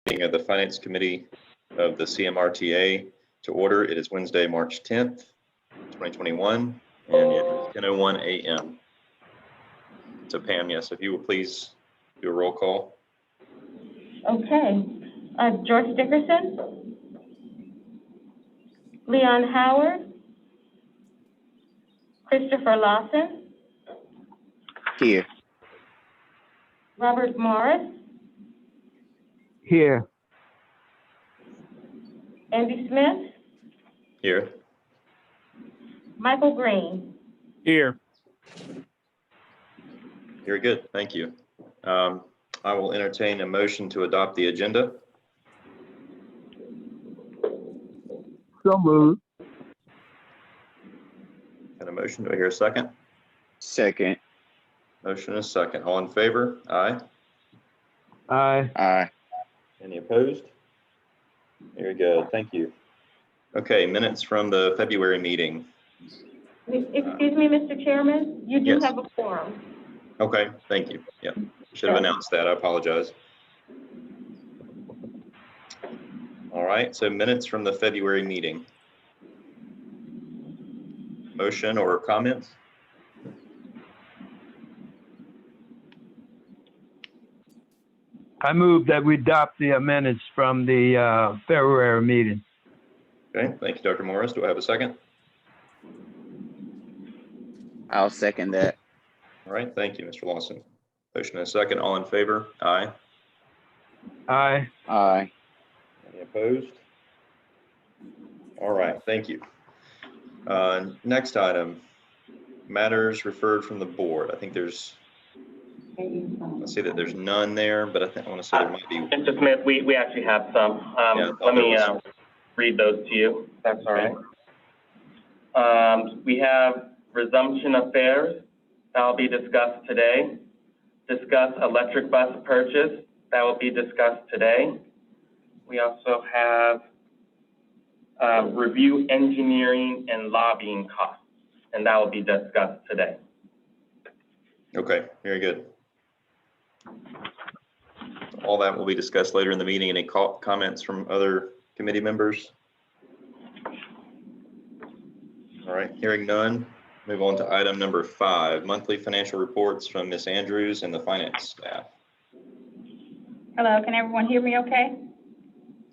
meeting of the Finance Committee of the CMRTA to order. It is Wednesday, March 10th, 2021, and it is 10:01 a.m. So Pam, yes, if you will please do a roll call. Okay. George Dickerson, Leon Howard, Christopher Lawson, Here. Robert Morris, Here. Andy Smith, Here. Michael Green. Here. Very good, thank you. I will entertain a motion to adopt the agenda. So moved. Got a motion, do I hear a second? Second. Motion is second. All in favor? Aye. Aye. Aye. Any opposed? Very good, thank you. Okay, minutes from the February meeting. Excuse me, Mr. Chairman, you do Yes. have a quorum. Okay, thank you. Yeah, should have announced that. I apologize. All right, so minutes from the February meeting. Motion or comments? I move that we adopt the minutes from the February meeting. Okay, thank you, Dr. Morris. Do I have a second? I'll second that. All right, thank you, Mr. Lawson. Motion and a second. All in favor? Aye. Aye. Aye. Any opposed? All right, thank you. Next item, matters referred from the board. I think there's, I see that there's none there, but I want to say there might be. Mr. Smith, we actually have some. Yeah, Let me read those to you. That's all right. We have resumption affairs that will be discussed today. Discuss electric bus purchase that will be discussed today. We also have review engineering and lobbying costs, and that will be discussed today. Okay, very good. All that will be discussed later in the meeting. Any comments from other committee members? All right, hearing none, move on to item number 5, monthly financial reports from Ms. Andrews and the finance staff. Hello, can everyone hear me okay?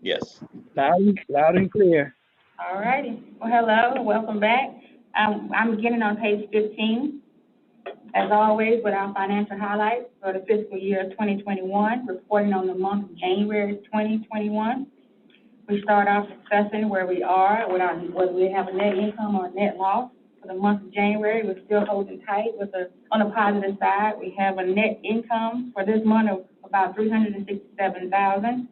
Yes. Loud and clear. All righty. Well, hello, welcome back. I'm beginning on page 15. As always, with our financial highlights for the fiscal year 2021, reporting on the month of January 2021. We start off discussing where we are with whether we have a net income or a net loss. For the month of January, we're still holding tight on the positive side. We have a net income for this month of about $367,000,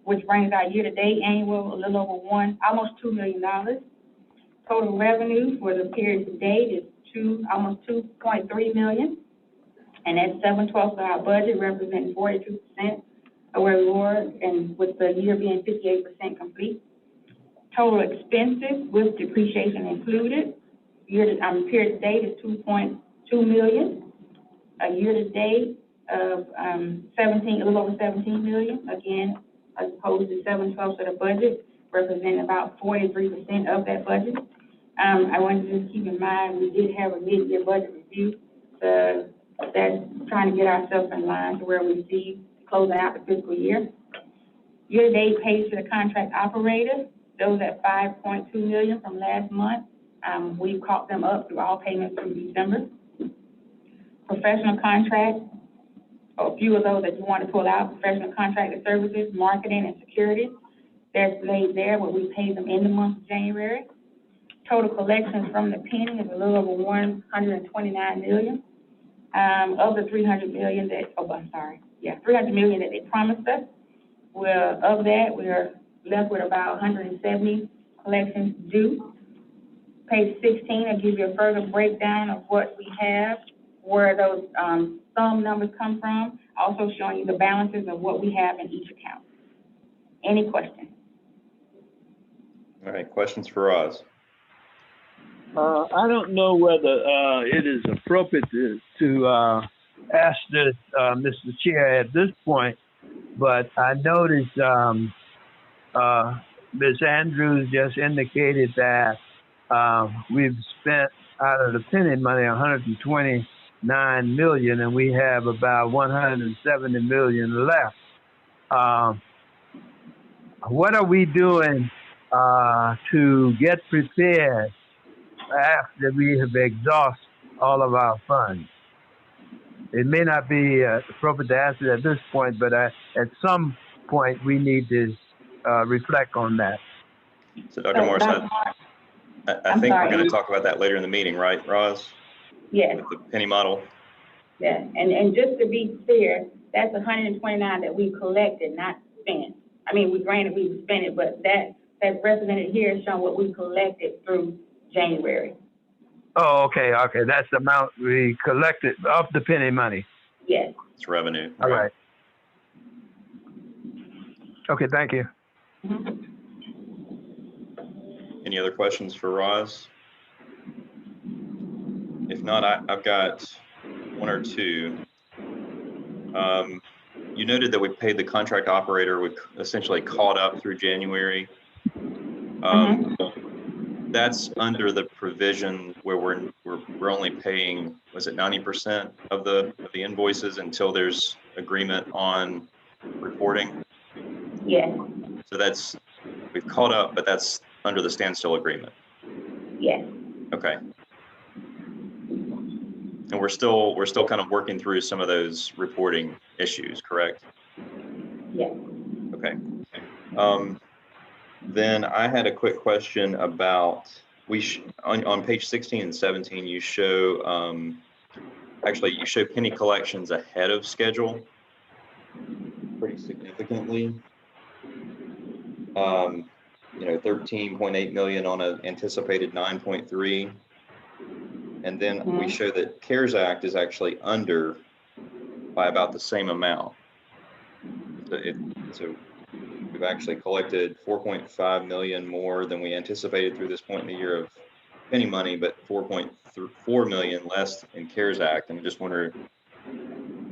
which brings our year-to-date annual a little over almost $2 million. Total revenue for the period to date is almost $2.3 million, and that's 7/12 of our budget, representing 42% of where we were, and with the year being 58% complete. Total expenses with depreciation included, period to date is $2.2 million. A year to date of a little over $17 million, again, as opposed to 7/12 of the budget, representing about 43% of that budget. I want to just keep in mind, we did have a mid-year budget review, that's trying to get ourselves in line to where we see closing out the fiscal year. Year-to-date pays for the contract operator, those at $5.2 million from last month. We've caught them up through all payments through December. Professional contracts, a few of those that you want to pull out, professional contracted services, marketing, and security. That's laid there, but we paid them in the month of January. Total collections from the penny is a little over $129 million. Of the $300 million $300 million that they promised us. Of that, we're left with about 170 collections due. Page 16 will give you a further breakdown of what we have, where those sum numbers come from, also showing you the balances of what we have in each account. Any questions? All right, questions for Roz? I don't know whether it is appropriate to ask this, Mr. Chair, at this point, but I noticed Ms. Andrews just indicated that we've spent out of the penny money 129 million, and we have about 170 million left. What are we doing to get prepared after we have exhausted all of our funds? It may not be appropriate to answer at this point, but at some point we need to reflect on that. So Dr. Morris, I think we're going to talk about that later in the meeting, right, Roz? Yes. With the penny model. Yeah, and just to be clear, that's 129 that we collected, not spent. I mean, we spent it, but that's represented here is showing what we collected through January. Oh, okay. That's the amount we collected of the penny money. Yes. It's revenue. All right. Okay, thank you. Mm-hmm. Any other questions for Roz? If not, I've got one or two. You noted that we paid the contract operator. We essentially caught up through January. That's under the provision where we're only paying, was it 90% of the invoices until there's agreement on reporting? Yes. So we've caught up, but that's under the standstill agreement. Yes. Okay. And we're still kind of working through some of those reporting issues, correct? Yes. Okay. Then I had a quick question about, on page 16 and 17, you show, you show penny collections ahead of schedule pretty significantly. 13.8 million on an anticipated 9.3. And then we show that CARES Act is actually under by about the same amount. So we've actually collected 4.5 million more than we anticipated through this point in the year of penny money, but 4.4 million less in CARES Act. And I just wonder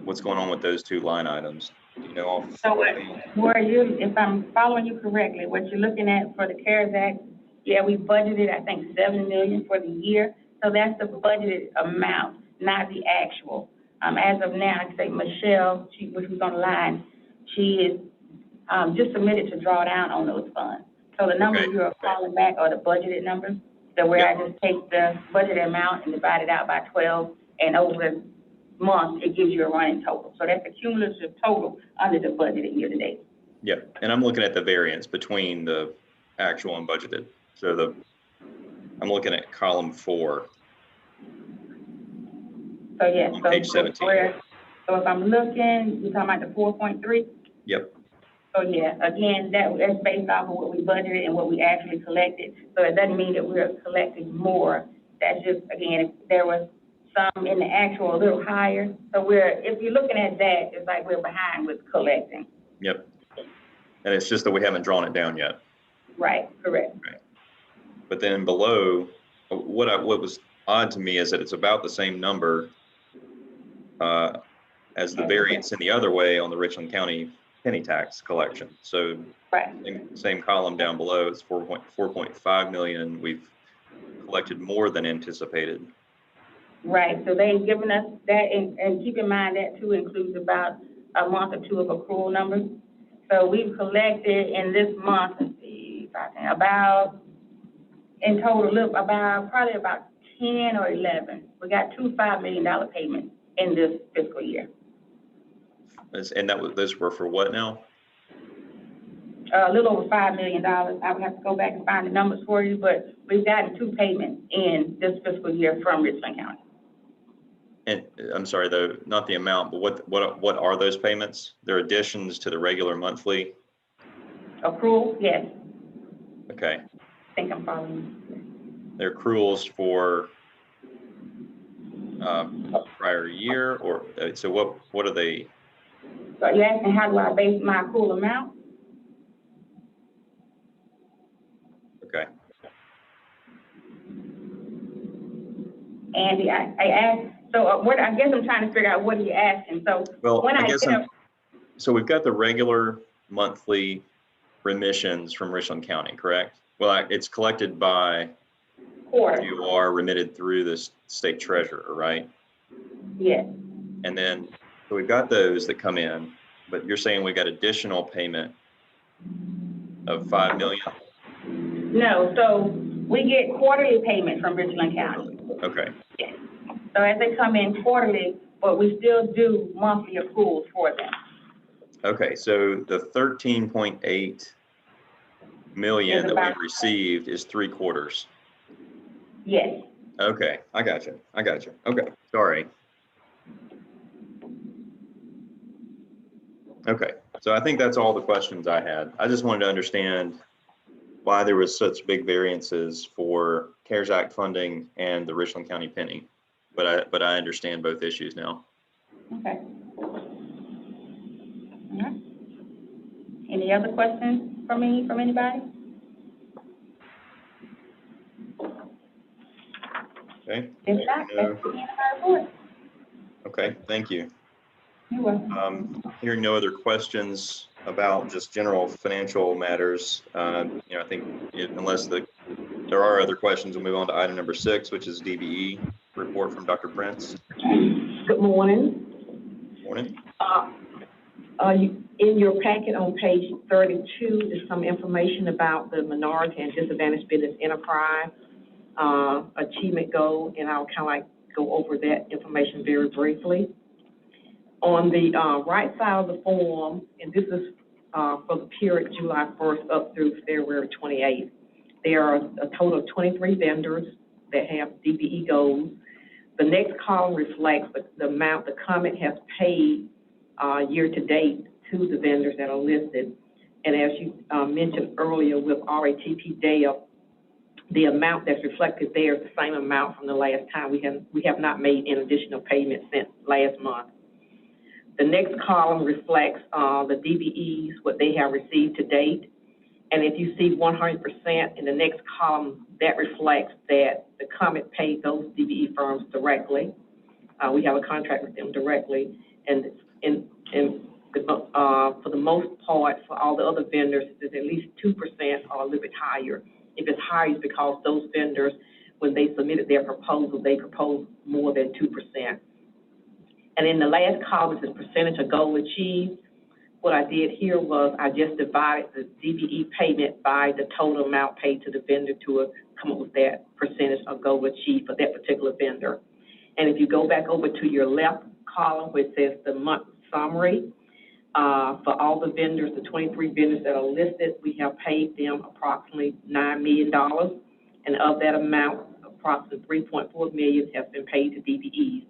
what's going on with those two line items. Do you know? If I'm following you correctly, what you're looking at for the CARES Act, yeah, we budgeted, I think, 7 million for the year. So that's the budgeted amount, not the actual. As of now, I say Michelle, which was on the line, she is just submitted to draw down on those funds. So the numbers you are calling back are the budgeted numbers. So where I just take the budgeted amount and divide it out by 12, and over the month, it gives you a running total. So that's a cumulative total under the budgeted year to date. Yeah, and I'm looking at the variance between the actual and budgeted. So I'm looking at column 4. So yeah, on page 17. So if I'm looking, you're talking about the 4.3? Yep. So yeah, again, that's based off of what we budgeted and what we actually collected. So it doesn't mean that we're collecting more. That's just, again, there was some in the actual a little higher. So if you're looking at that, it's like we're behind with collecting. Yep. And it's just that we haven't drawn it down yet. Right, correct. Right. But then below, what was odd to me is that it's about the same number as the variance in the other way on the Richland County penny tax collection. So same column down below, it's 4.5 million. We've collected more than anticipated. Right, so they've given us that, and keep in mind that too includes about a month or two of accrual numbers. So we've collected in this month, let's see, in total, probably about 10 or 11. We got 2 $5 million payments in this fiscal year. And those were for what now? A little over $5 million. I would have to go back and find the numbers for you, but we've gotten 2 payments in this fiscal year from Richland County. And I'm sorry, though, not the amount, but what are those payments? They're additions to the regular monthly? Accrual, yes. Okay. I think I'm following you. They're accruals for prior year, or so what are they? So you're asking how do I base my accrual amount? Okay. Andy, I asked, so what I guess I'm trying to figure out what are you asking. So well, when So we've got the regular monthly remissions from Richland County, correct? Well, it's collected by Quarter, UR, remitted through the state treasurer, right? yes. And then, so we've got those that come in, but you're saying we got additional payment of 5 million? No, so we get quarterly payment from Richland County. Okay, So as they come in quarterly, but we still do monthly accruals for them. okay, so the 13.8 million Is that about- we've received is 3 quarters. Yes. Okay, I got you. Okay, sorry. Okay, so I think that's all the questions I had. I just wanted to understand why there was such big variances for CARES Act funding and the Richland County penny. But I understand both issues now. Okay. All right. Any other questions from anybody? Okay, If not, No. that's the end of our report. okay, thank you. You're welcome. Hearing no other questions about just general financial matters, I think unless there are other questions, we'll move on to item number 6, which is DBE report from Dr. Prince. Good morning. Morning. In your packet on page 32, there's some information about the minority and disadvantaged business enterprise achievement goal, and I'll kind of like go over that information very briefly. On the right side of the form, and this is for the period July 1st up through February 28th, there are a total of 23 vendors that have DBE goals. The next column reflects the amount the COMET has paid year to date to the vendors that are listed. And as you mentioned earlier with RATP data, the amount that's reflected there is the same amount from the last time. We have not made an additional payment since last month. The next column reflects the DBEs, what they have received to date. And if you see 100% in the next column, that reflects that the COMET paid those DBE firms directly. We have a contract with them directly. And for the most part, for all the other vendors, it's at least 2% or a little bit higher. If it's higher, it's because those vendors, when they submitted their proposal, they proposed more than 2%. And in the last column is the percentage of goal achieved. What I did here was I just divided the DBE payment by the total amount paid to the vendor to come up with that percentage of goal achieved for that particular vendor. And if you go back over to your left column, which says the month summary, for all the vendors, the 23 vendors that are listed, we have paid them approximately $9 million. And of that amount, approximately $3.4 million has been paid to DBEs.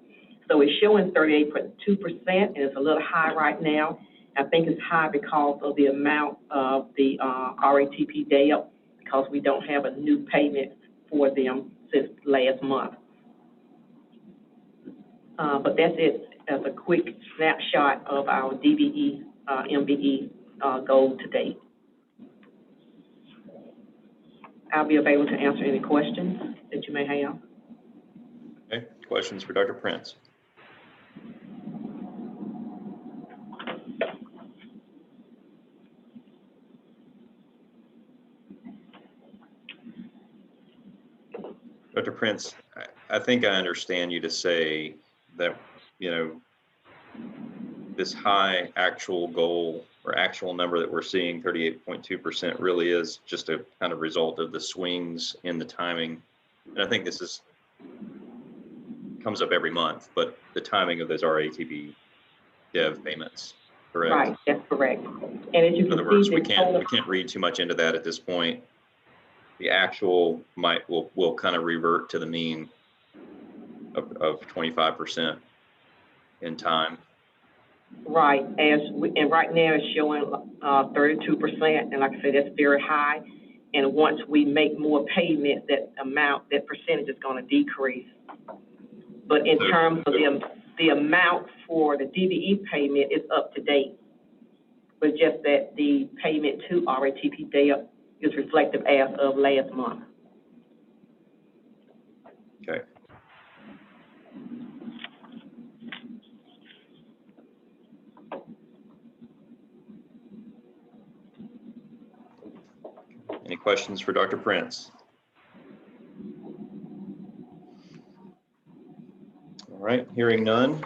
So it's showing 38.2%, and it's a little high right now. I think it's high because of the amount of the RATP data, because we don't have a new payment for them since last month. But that's it as a quick snapshot of our DBE, MBE goal to date. I'll be available to answer any questions that you may have. Okay, questions for Dr. Prince? Dr. Prince, I think I understand you to say that, this high actual goal or actual number that we're seeing, 38.2%, really is just a kind of result of the swings in the timing. And I think this comes up every month, but the timing of those RATP dev payments, correct? Right, that's correct. And as you In other can words, see, we can't read too much into that at this point. The actual will kind of revert to the mean of 25% in time. Right, and right now it's showing 32%, and like I said, that's very high. And once we make more payments, that percentage is going to decrease. But in terms of the amount for the DBE payment is up to date, but just that the payment to RATP data is reflective as of last month. Okay. questions for Dr. Prince? All right, hearing none.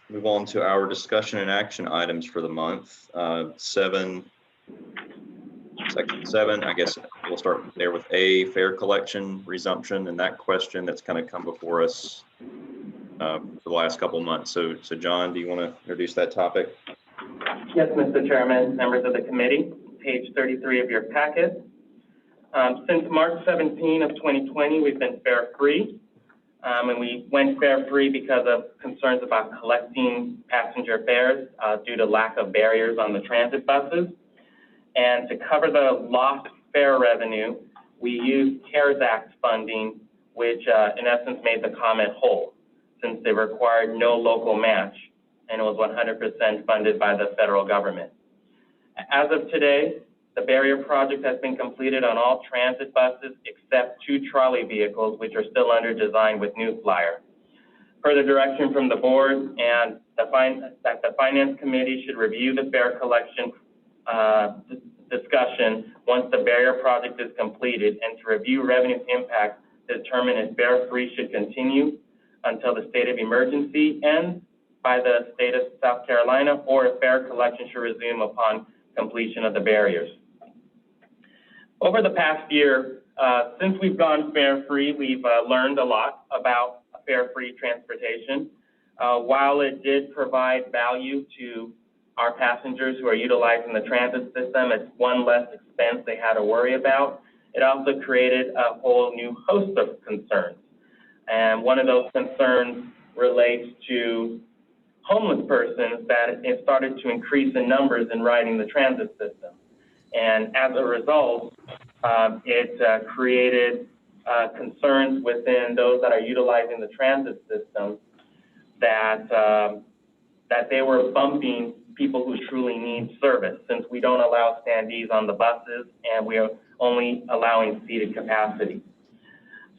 Move on to our discussion and action items for the month. Section 7, I guess we'll start there with A, fare collection resumption, and that question that's kind of come before us for the last couple of months. So John, do you want to introduce that topic? Yes, Mr. Chairman, members of the committee, page 33 of your packet. Since March 17 of 2020, we've been fare free. And we went fare free because of concerns about collecting passenger fares due to lack of barriers on the transit buses. And to cover the lost fare revenue, we used CARES Act funding, which in essence made the ComEd whole, since they required no local match, and it was 100% funded by the federal government. As of today, the barrier project has been completed on all transit buses except 2 trolley vehicles, which are still under design with New Flyer. Further direction from the board and that the Finance Committee should review the fare collection discussion once the barrier project is completed, and to review revenue impact to determine if fare free should continue until the state of emergency ends by the state of South Carolina, or if fare collection should resume upon completion of the barriers. Over the past year, since we've gone fare-free, we've learned a lot about fare-free transportation. While it did provide value to our passengers who are utilizing the transit system, it's one less expense they had to worry about. It also created a whole new host of concerns. And one of those concerns relates to homeless persons, that it started to increase in numbers in riding the transit system. And as a result, it created concerns within those that are utilizing the transit system that they were bumping people who truly need service, since we don't allow standees on the buses and we are only allowing seated capacity.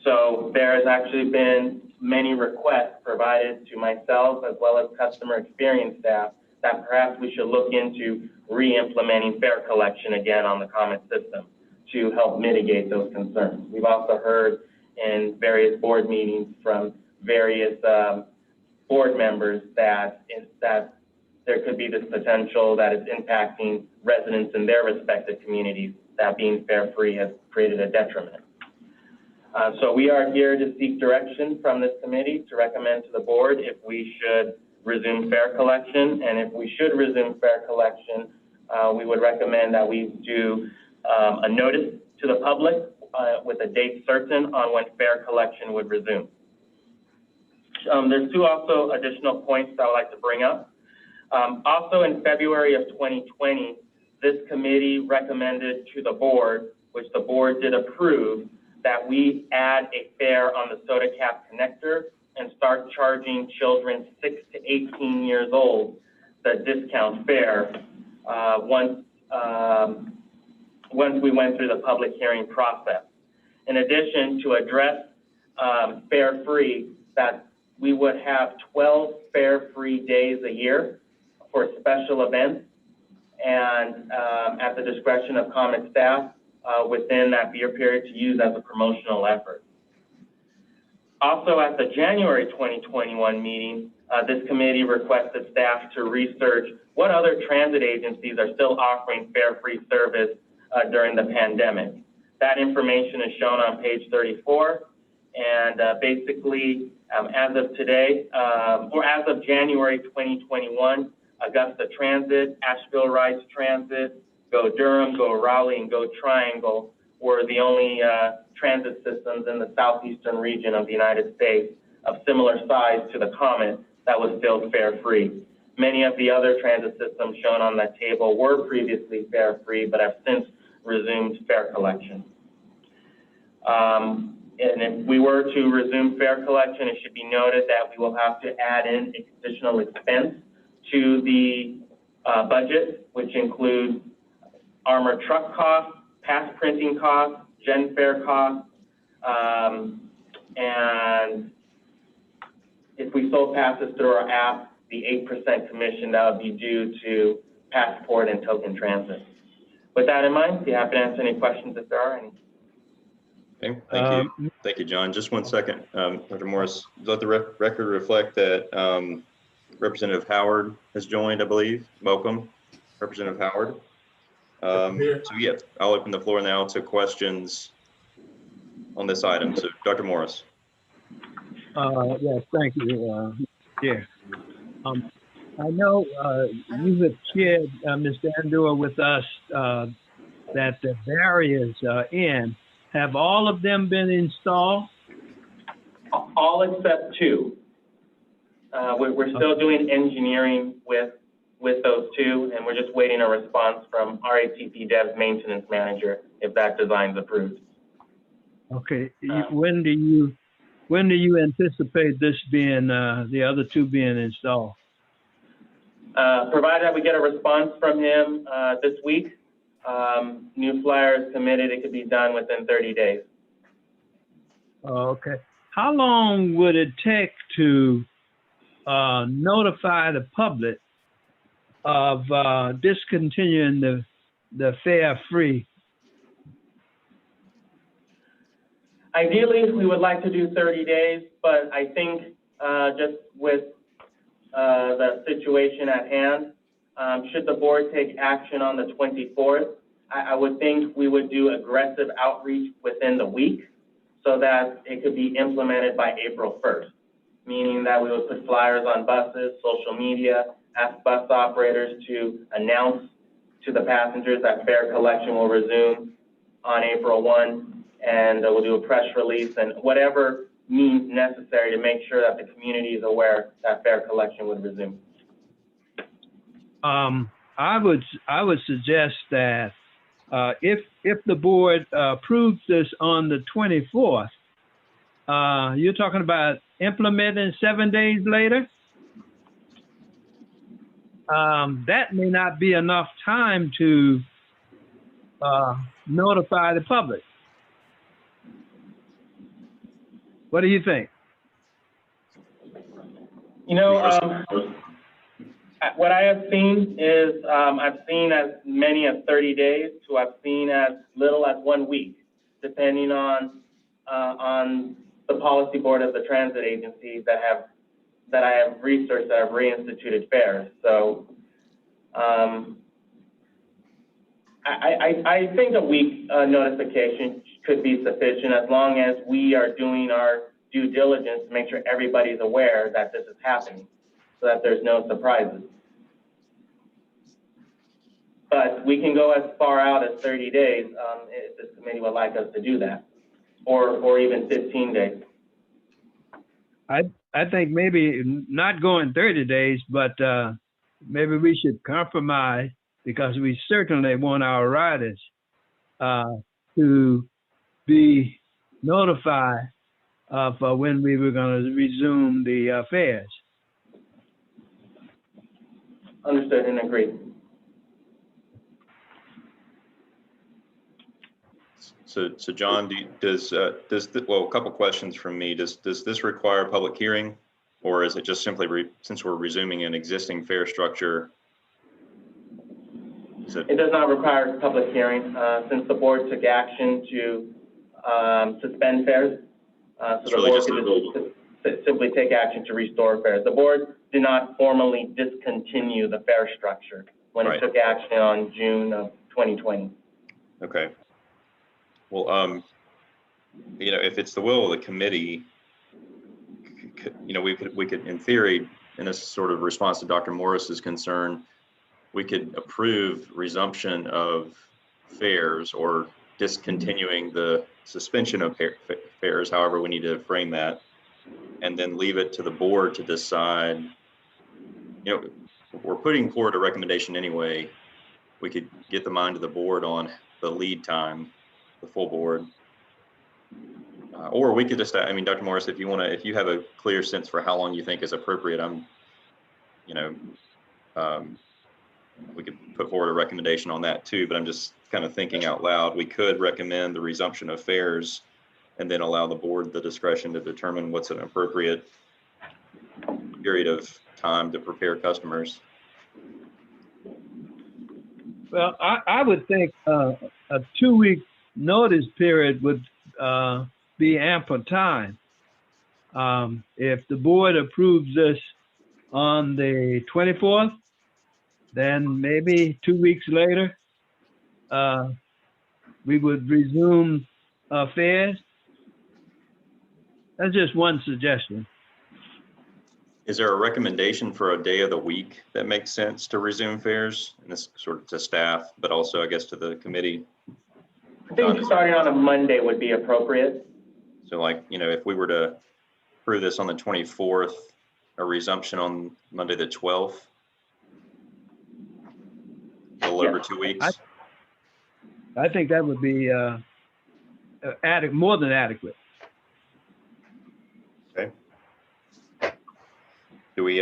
So there has actually been many requests provided to myself as well as customer experience staff that perhaps we should look into re-implementing fare collection again on the ComEd system to help mitigate those concerns. We've also heard in various board meetings from various board members that there could be this potential that is impacting residents in their respective communities, that being fare-free has created a detriment. So we are here to seek direction from this committee to recommend to the board if we should resume fare collection. And if we should resume fare collection, we would recommend that we do a notice to the public with a date certain on when fare collection would resume. There's 2 also additional points that I would like to bring up. Also in February of 2020, this committee recommended to the board, which the board did approve, that we add a fare on the soda cap connector and start charging children 6 to 18 years old the discount fare once we went through the public hearing process. In addition, to address fare free, that we would have 12 fare free days a year for special events, and at the discretion of ComEd staff within that year period to use as a promotional effort. Also, at the January 2021 meeting, this committee requested staff to research what other transit agencies are still offering fare-free service during the pandemic. That information is shown on page 34, and basically, as of today, or as of January 2021, Augusta Transit, Asheville Rides Transit, Go Durham, Go Raleigh, and Go Triangle were the only transit systems in the southeastern region of the United States of similar size to the ComEd that was still fare-free. Many of the other transit systems shown on that table were previously fare-free, but have since resumed fare collection. And if we were to resume fare collection, it should be noted that we will have to add in additional expense to the budget, which includes armored truck costs, pass printing costs, gen fare costs, and if we sold passes through our app, the 8% commission that would be due to Passport and Token Transit. With that in mind, be happy to answer any questions if there are any. Okay, thank you. Thank you, John. Just 1 second. Dr. Morris, let the record reflect that Representative Howard has joined, I believe. Welcome, Representative Howard. So yeah, I'll open the floor now to questions on this item. So Dr. Morris. Yes, thank you, Chair. I know you have shared, Mr. Andor, with us that the barriers are in. Have all of them been installed? All except 2. We're still doing engineering with those 2, and we're just waiting a response from RATP Dev's maintenance manager if that design's approved. Okay. When do you anticipate this being the other 2 being installed? Provided that we get a response from him this week, new flyer is committed. It could be done within 30 days. Okay. How long would it take to notify the public of discontinuing the fare free? Ideally, we would like to do 30 days, but I think just with the situation at hand, should the board take action on the 24th, I would think we would do aggressive outreach within the week so that it could be implemented by April 1st, meaning that we would put flyers on buses, social media, ask bus operators to announce to the passengers that fare collection will resume on April 1, and we'll do a press release and whatever means necessary to make sure that the community is aware that fare collection would resume. I would suggest that if the board approves this on the 24th, you're talking about implementing 7 days later. That may not be enough time to notify the public. What do you think? You know, what I have seen is I've seen as many as 30 days to I've seen as little as 1 week, depending on the policy board of the transit agencies that I have researched that have reinstituted fares. So I think a week notification could be sufficient as long as we are doing our due diligence to make sure everybody's aware that this is happening so that there's no surprises. But we can go as far out as 30 days if this committee would like us to do that, or even 15 days. I think maybe not going 30 days, but maybe we should compromise, because we certainly want our riders to be notified of when we were going to resume the fares. Understood and agreed. So John, well, a couple questions from me. Does this require a public hearing, or is it just simply since we're resuming an existing fare structure? It does not require a public hearing since the board took action to suspend fares. So the board could simply take action to restore fares. The board did not formally discontinue the fare structure when it took action on June of 2020. Okay. Well, you know, if it's the will of the committee, you know, we could, in theory, in a sort of response to Dr. Morris's concern, we could approve resumption of fares or discontinuing the suspension of fares, however we need to frame that, and then leave it to the board to decide. You know, we're putting forward a recommendation anyway. We could get the mind of the board on the lead time, the full board. Or we could just, I mean, Dr. Morris, if you have a clear sense for how long you think is appropriate, we could put forward a recommendation on that too, but I'm just kind of thinking out loud. We could recommend the resumption of fares and then allow the board the discretion to determine what's an appropriate period of time to prepare customers. Well, I would think a 2-week notice period would be ample time. If the board approves this on the 24th, then maybe 2 weeks later, we would resume fairs. That's just one suggestion. Is there a recommendation for a day of the week that makes sense to resume fairs? And this sort of to staff, but also I guess to the committee. I think starting on a Monday would be appropriate. So like, you know, if we were to approve this on the 24th, a resumption on Monday, the 12th, a little over 2 weeks. I think that would be more than adequate. Okay. Do we,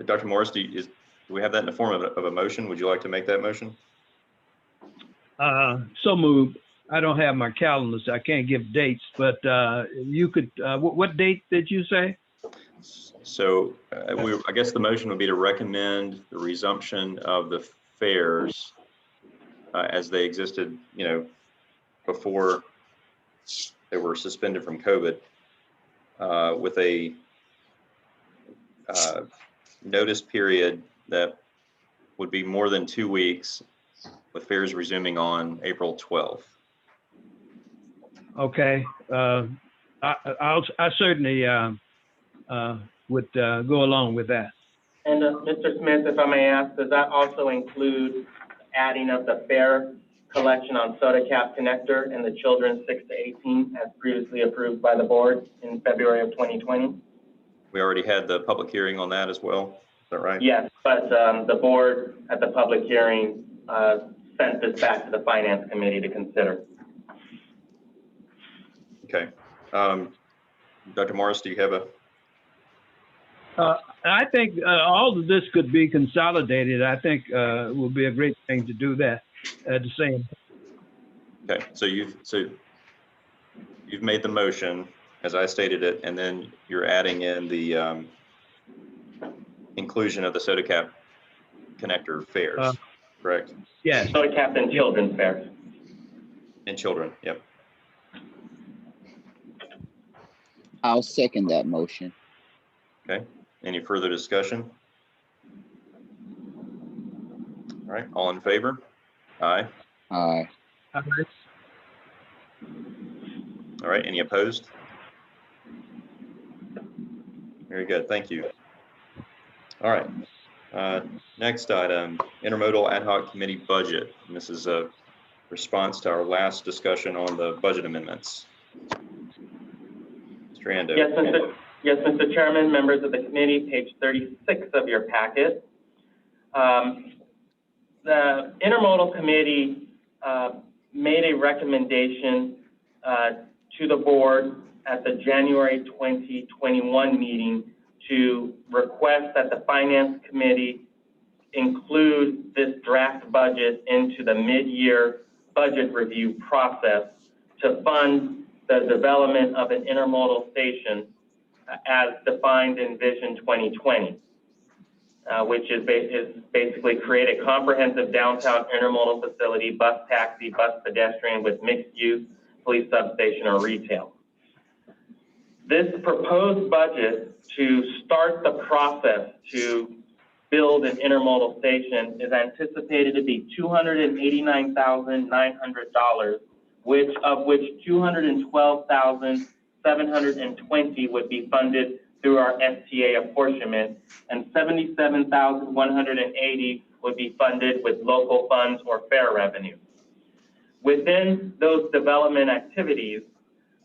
Dr. Morris, do we have that in the form of a motion? Would you like to make that motion? So moved. I don't have my calendar, so I can't give dates, but you could, what date did you say? So I guess the motion would be to recommend the resumption of the fairs as they existed, you know, before they were suspended from COVID, with a notice period that would be more than 2 weeks, with fairs resuming on April 12th. Okay. I certainly would go along with that. And Mr. Smith, if I may ask, does that also include adding of the fare collection on soda cap connector and the children 6 to 18 as previously approved by the board in February of 2020? We already had the public hearing on that as well. Is that right? Yes, but the board at the public hearing sent this back to the finance committee to consider. Okay. Dr. Morris, do you have a? I think all of this could be consolidated. I think it would be a great thing to do that at the same. Okay, so you've made the motion as I stated it, and then you're adding in the inclusion of the soda cap connector fairs, correct? Yes. Soda cap and children's fairs. And children, yep. I'll second that motion. Okay, any further discussion? All right, all in favor? Aye. Aye. All right, any opposed? Very good, thank you. All right, next item, Intermodal Ad Hoc Committee budget. And this is a response to our last discussion on the budget amendments. Mr. Ando. Yes, Mr. Chairman, members of the committee, page 36 of your packet. The Intermodal Committee made a recommendation to the board at the January 2021 meeting to request that the Finance Committee include this draft budget into the mid-year budget review process to fund the development of an intermodal station as defined in Vision 2020, which is basically create a comprehensive downtown intermodal facility, bus taxi, bus pedestrian with mixed use, police substation, or retail. This proposed budget to start the process to build an intermodal station is anticipated to be $289,900, of which $212,720 would be funded through our STA apportionment, and $77,180 would be funded with local funds or fare revenue. Within those development activities,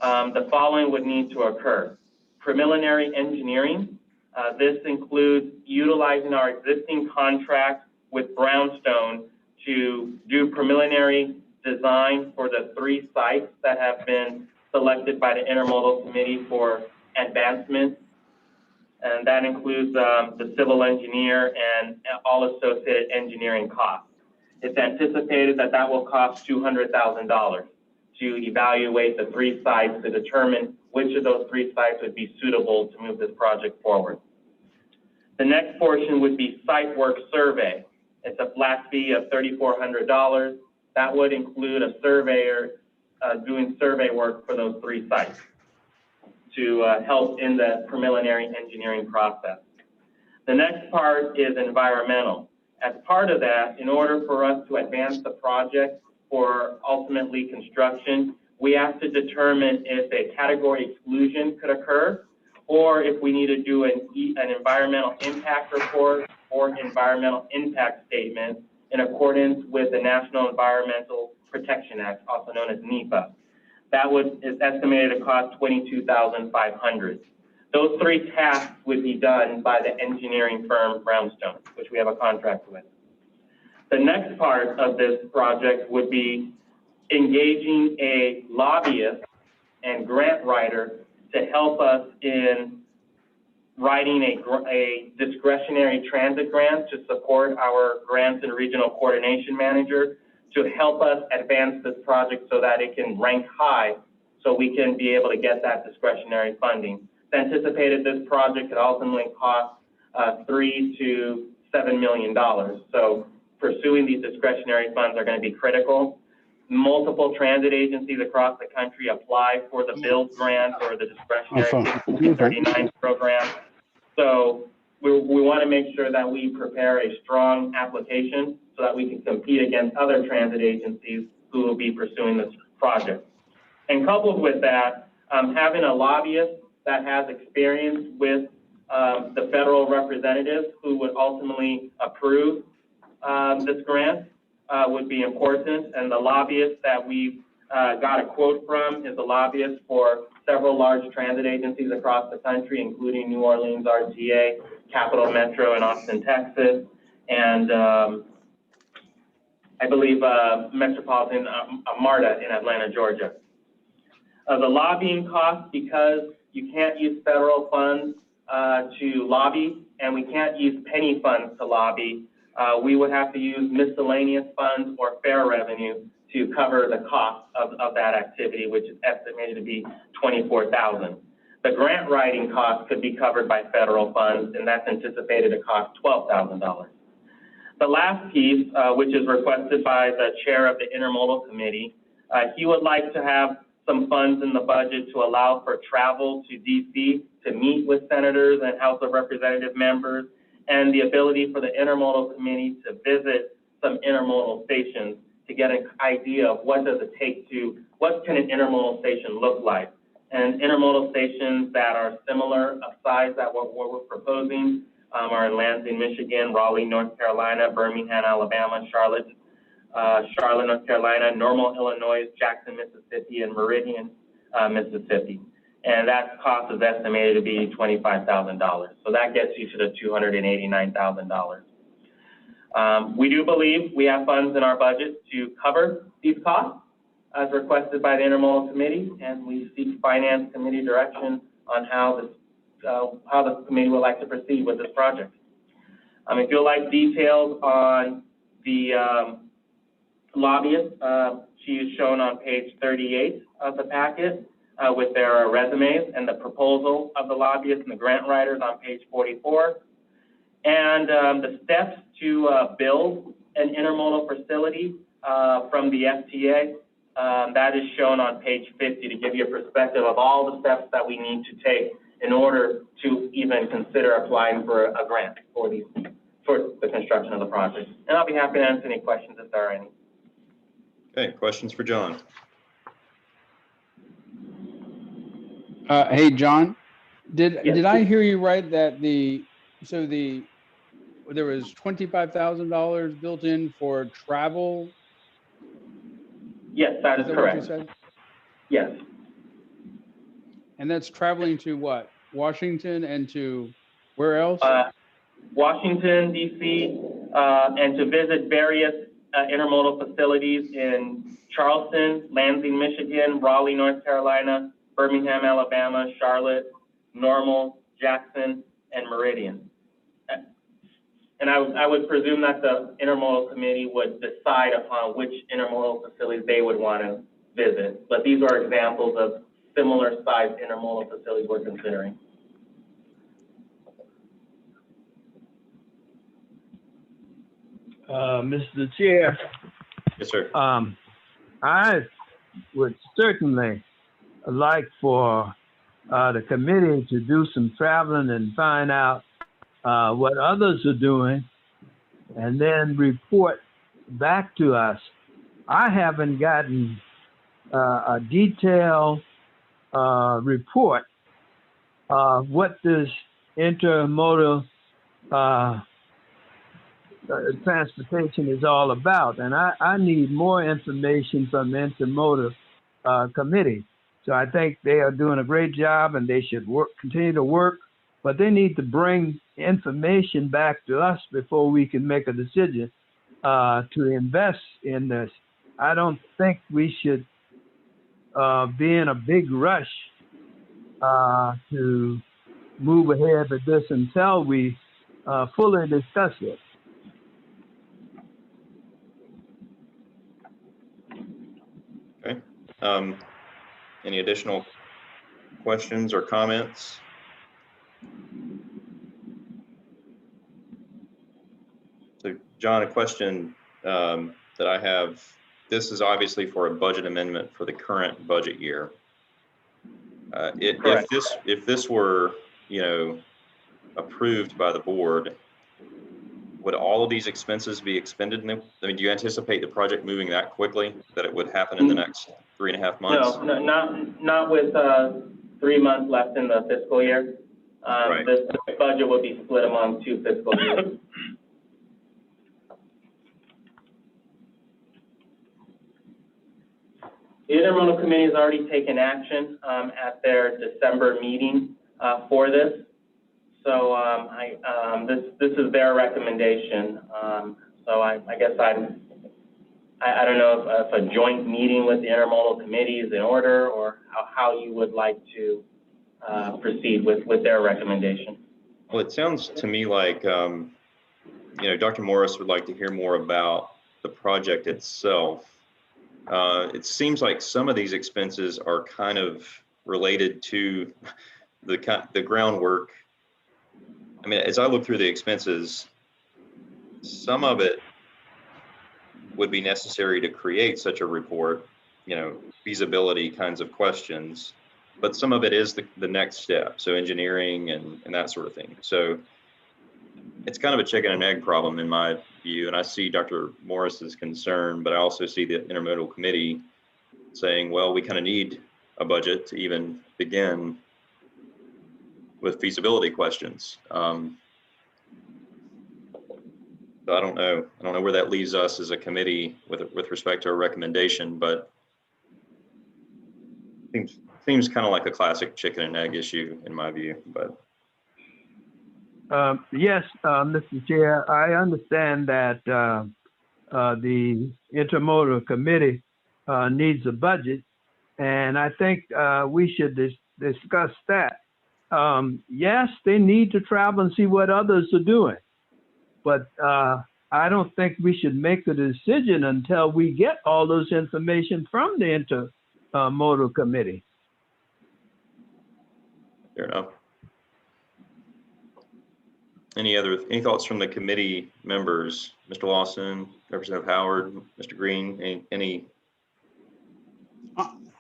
the following would need to occur. Preliminary engineering. This includes utilizing our existing contract with Brownstone to do preliminary design for the 3 sites that have been selected by the Intermodal Committee for advancement. And that includes the civil engineer and all associated engineering costs. It's anticipated that that will cost $200,000 to evaluate the 3 sites to determine which of those 3 sites would be suitable to move this project forward. The next portion would be site work survey. It's a last fee of $3,400. That would include a surveyor doing survey work for those 3 sites to help in the preliminary engineering process. The next part is environmental. As part of that, in order for us to advance the project for ultimately construction, we have to determine if a category exclusion could occur, or if we need to do an environmental impact report or environmental impact statement in accordance with the National Environmental Protection Act, also known as NEPA. That is estimated to cost $22,500. Those 3 tasks would be done by the engineering firm Brownstone, which we have a contract with. The next part of this project would be engaging a lobbyist and grant writer to help us in writing a discretionary transit grant to support our grants and regional coordination manager to help us advance this project so that it can rank high so we can be able to get that discretionary funding. It's anticipated this project could ultimately cost $3 to $7 million. So pursuing these discretionary funds are going to be critical. Multiple transit agencies across the country apply for the build grant or the discretionary 39 program. So we want to make sure that we prepare a strong application so that we can compete against other transit agencies who will be pursuing this project. And coupled with that, having a lobbyist that has experience with the federal representatives who would ultimately approve this grant would be important. And the lobbyist that we've got a quote from is a lobbyist for several large transit agencies across the country, including New Orleans RTA, Capital Metro in Austin, Texas, and I believe Metropolitan MARTA in Atlanta, Georgia. The lobbying costs, because you can't use federal funds to lobby, and we can't use penny funds to lobby, we would have to use miscellaneous funds or fare revenue to cover the cost of that activity, which is estimated to be $24,000. The grant writing cost could be covered by federal funds, and that's anticipated to cost $12,000. The last piece, which is requested by the chair of the Intermodal Committee, he would like to have some funds in the budget to allow for travel to DC to meet with senators and House of Representative members, and the ability for the Intermodal Committee to visit some intermodal stations to get an idea of what does it take to, what can an intermodal station look like. And intermodal stations that are similar of size that what we're proposing are in Lansing, Michigan, Raleigh, North Carolina, Birmingham, Alabama, Charlotte, North Carolina, Normal, Illinois, Jackson, Mississippi, and Meridian, Mississippi. And that cost is estimated to be $25,000. So that gets you to the $289,000. We do believe we have funds in our budget to cover these costs as requested by the Intermodal Committee, and we seek Finance Committee direction on how the committee would like to proceed with this project. If you'd like details on the lobbyist, she is shown on page 38 of the packet with their resumes and the proposal of the lobbyist and the grant writers on page 44. And the steps to build an intermodal facility from the FTA, that is shown on page 50 to give you a perspective of all the steps that we need to take in order to even consider applying for a grant for the construction of the project. And I'll be happy to answer any questions if there are any. Okay, questions for John? Hey, John, Yes. did I hear you right that there was $25,000 built in for travel? Yes, that is correct. What you said? Yes. And that's traveling to what? Washington and to where else? Washington, D.C., and to visit various intermodal facilities in Charleston, Lansing, Michigan, Raleigh, North Carolina, Birmingham, Alabama, Charlotte, Normal, Jackson, and Meridian. And I would presume that the Intermodal Committee would decide upon which intermodal facilities they would want to visit. But these are examples of similar sized intermodal facilities we're considering. Mr. Chair, Yes, sir. I would certainly like for the committee to do some traveling and find out what others are doing and then report back to us. I haven't gotten a detailed report of what this intermodal transportation is all about, and I need more information from the intermodal committee. So I think they are doing a great job, and they should continue to work, but they need to bring information back to us before we can make a decision to invest in this. I don't think we should be in a big rush to move ahead with this until we fully discuss it. Okay. Any additional questions or comments? So, John, a question that I have, this is obviously for a budget amendment for the current budget year. If this were, approved by the board, would all of these expenses be expended? Do you anticipate the project moving that quickly, that it would happen in the next 3.5 months? No, not with 3 months left in the fiscal year. Right. This budget will be split among 2 fiscal years. The Intermodal Committee has already taken action at their December meeting for this. So this is their recommendation. So I guess I don't know if a joint meeting with the Intermodal Committee is in order, or how you would like to proceed with their recommendation. Well, it sounds to me like, Dr. Morris would like to hear more about the project itself. It seems like some of these expenses are kind of related to the groundwork. I mean, as I look through the expenses, some of it would be necessary to create such a report, feasibility kinds of questions, but some of it is the next step. So engineering and that sort of thing. So it's kind of a chicken and egg problem in my view. And I see Dr. Morris's concern, but I also see the Intermodal Committee saying, well, we kind of need a budget to even begin with feasibility questions. So I don't know where that leaves us as a committee with respect to a recommendation, but seems kind of like a classic chicken and egg issue in my view. But yes, Mr. Chair, I understand that the Intermodal Committee needs a budget, and I think we should discuss that. Yes, they need to travel and see what others are doing, but I don't think we should make a decision until we get all those information from the Intermodal Committee. fair enough. Any thoughts from the committee members? Mr. Lawson, Representative Howard, Mr. Green, any?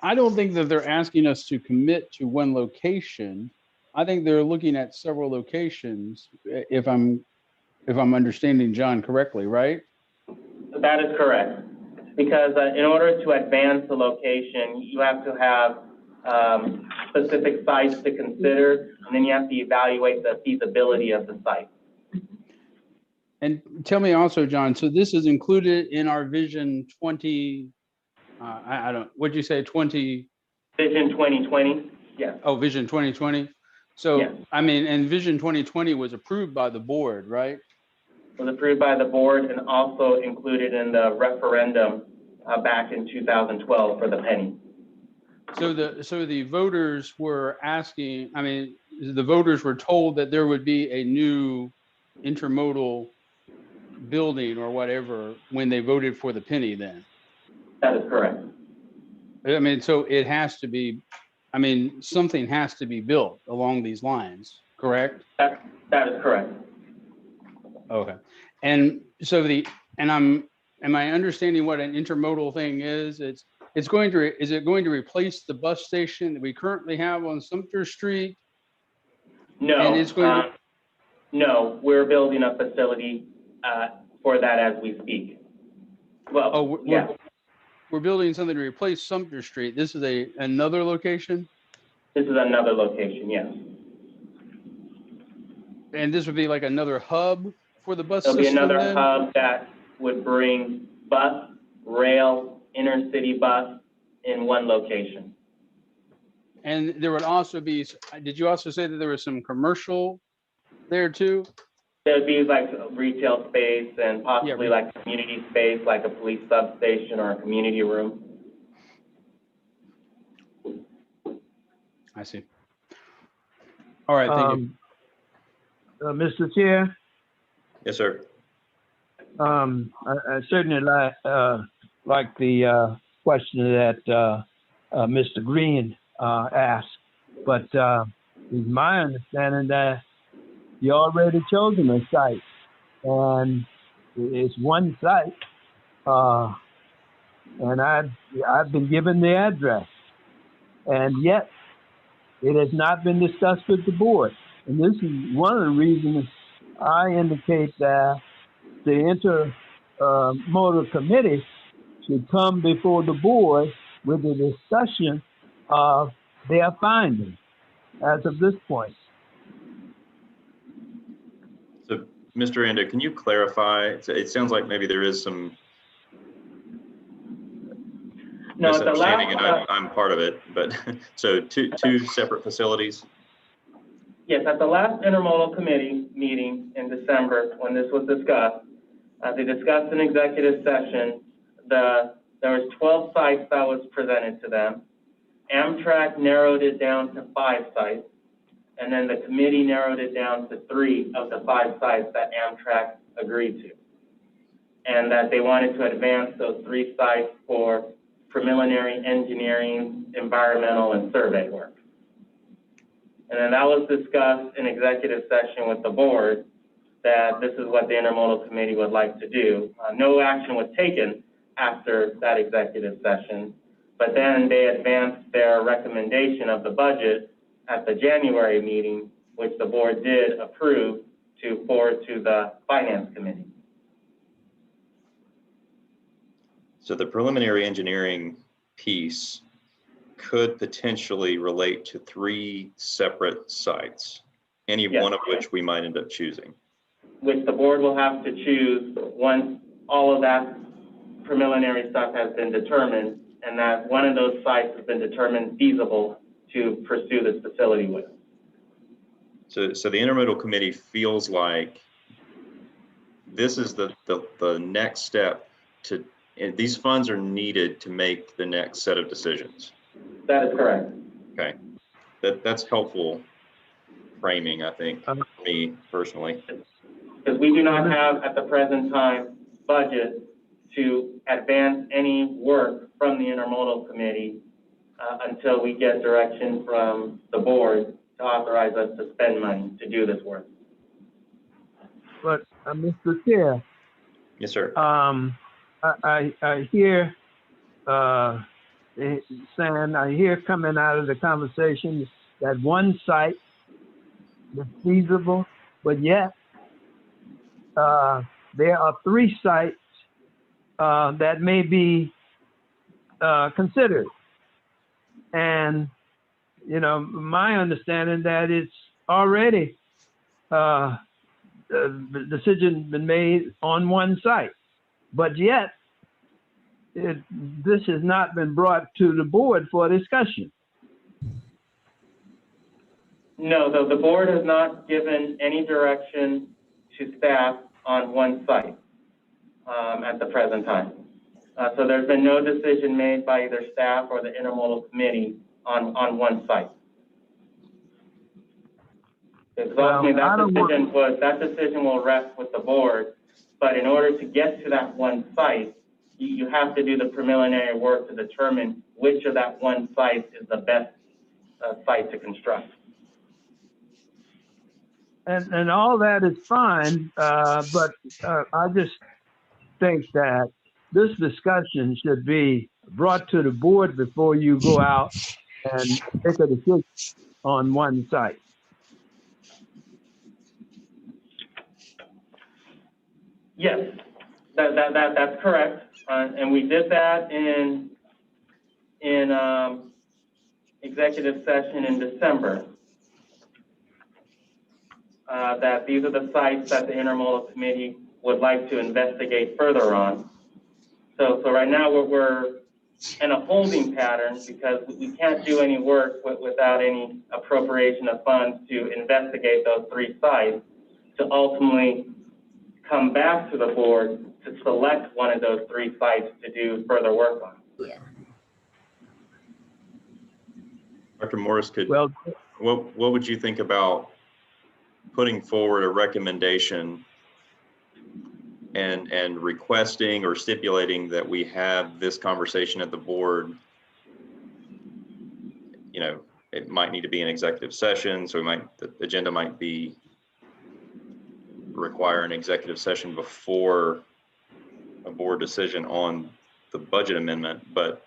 I don't think that they're asking us to commit to one location. I think they're looking at several locations, if I'm understanding John correctly, right? That is correct. Because in order to advance the location, you have to have specific sites to consider, and then you have to evaluate the feasibility of the site. And tell me also, John, so this is included in our Vision 20, what'd you say, 20? Vision 2020, yes. Oh, Vision 2020. So, Yes. I mean, and Vision 2020 was approved by the board, right? It was approved by the board and also included in the referendum back in 2012 for the penny. So the voters were asking, I mean, the voters were told that there would be a new intermodal building or whatever when they voted for the penny then. That is correct. I mean, so it has to be, I mean, something has to be built along these lines, correct? That is correct. Okay. And so and am I understanding what an intermodal thing is? Is it going to replace the bus station that we currently have on Sumter Street? No, And it's going to, no, we're building a facility for that as we speak. Well, oh, yeah, we're building something to replace Sumter Street. This is another location? this is another location, yes. And this would be like another hub for the bus There'll be system another then? hub that would bring bus, rail, intercity bus in one location. And there would also be, did you also say that there was some commercial there too? There'd be like retail space and possibly Yeah, like community space, like a police substation or a community room. I see. All right, thank you. Mr. Chair, Yes, sir. I certainly like the question that Mr. Green asked, but it's my understanding that you already chosen a site, and it's one site, and I've been given the address, and yet it has not been discussed with the board. And this is one of the reasons I indicate that the intermodal committee should come before the board with a discussion of their findings as of this point. So, Mr. Ando, can you clarify? It sounds like maybe there is some No, at the misunderstanding, and last, I'm part of it. But so two separate facilities. yes, at the last intermodal committee meeting in December, when this was discussed, they discussed an executive session. There was 12 sites that was presented to them. Amtrak narrowed it down to 5 sites, and then the committee narrowed it down to 3 of the 5 sites that Amtrak agreed to. And that they wanted to advance those 3 sites for preliminary engineering, environmental, and survey work. And then that was discussed in executive session with the board, that this is what the intermodal committee would like to do. No action was taken after that executive session, but then they advanced their recommendation of the budget at the January meeting, which the board did approve to forward to the finance committee. So the preliminary engineering piece could potentially relate to 3 separate sites, any Yes. one of which we might end up choosing. Which the board will have to choose once all of that preliminary stuff has been determined, and that one of those sites has been determined feasible to pursue this facility with. So the intermodal committee feels like this is the next step to, and these funds are needed to make the next set of decisions. That is correct. Okay, that's helpful framing, I think, for me personally. Because we do not have at the present time budget to advance any work from the intermodal committee until we get direction from the board to authorize us to spend money to do this work. But Mr. Chair, Yes, sir. I hear saying, I hear coming out of the conversation that one site is feasible, but yet there are 3 sites that may be considered. And, you know, my understanding that it's already the decision been made on one site, but yet this has not been brought to the board for discussion. No, the board has not given any direction to staff on one site at the present time. So there's been no decision made by either staff or the intermodal committee on one site. Because ultimately that decision will rest with the board, but in order to get to that one site, you have to do the preliminary work to determine which of that one site is the best site to construct. And all that is fine, but I just think that this discussion should be brought to the board before you go out and make a decision on one site. Yes, that's correct. And we did that in executive session in December. That these are the sites that the Intermodal Committee would like to investigate further on. So right now we're in a holding pattern because we can't do any work without any appropriation of funds to investigate those 3 sites to ultimately come back to the board to select one of those 3 sites to do further work on. Dr. Morris, Well, what would you think about putting forward a recommendation and requesting or stipulating that we have this conversation at the board? You know, it might need to be an executive session, so the agenda might require an executive session before a board decision on the budget amendment, but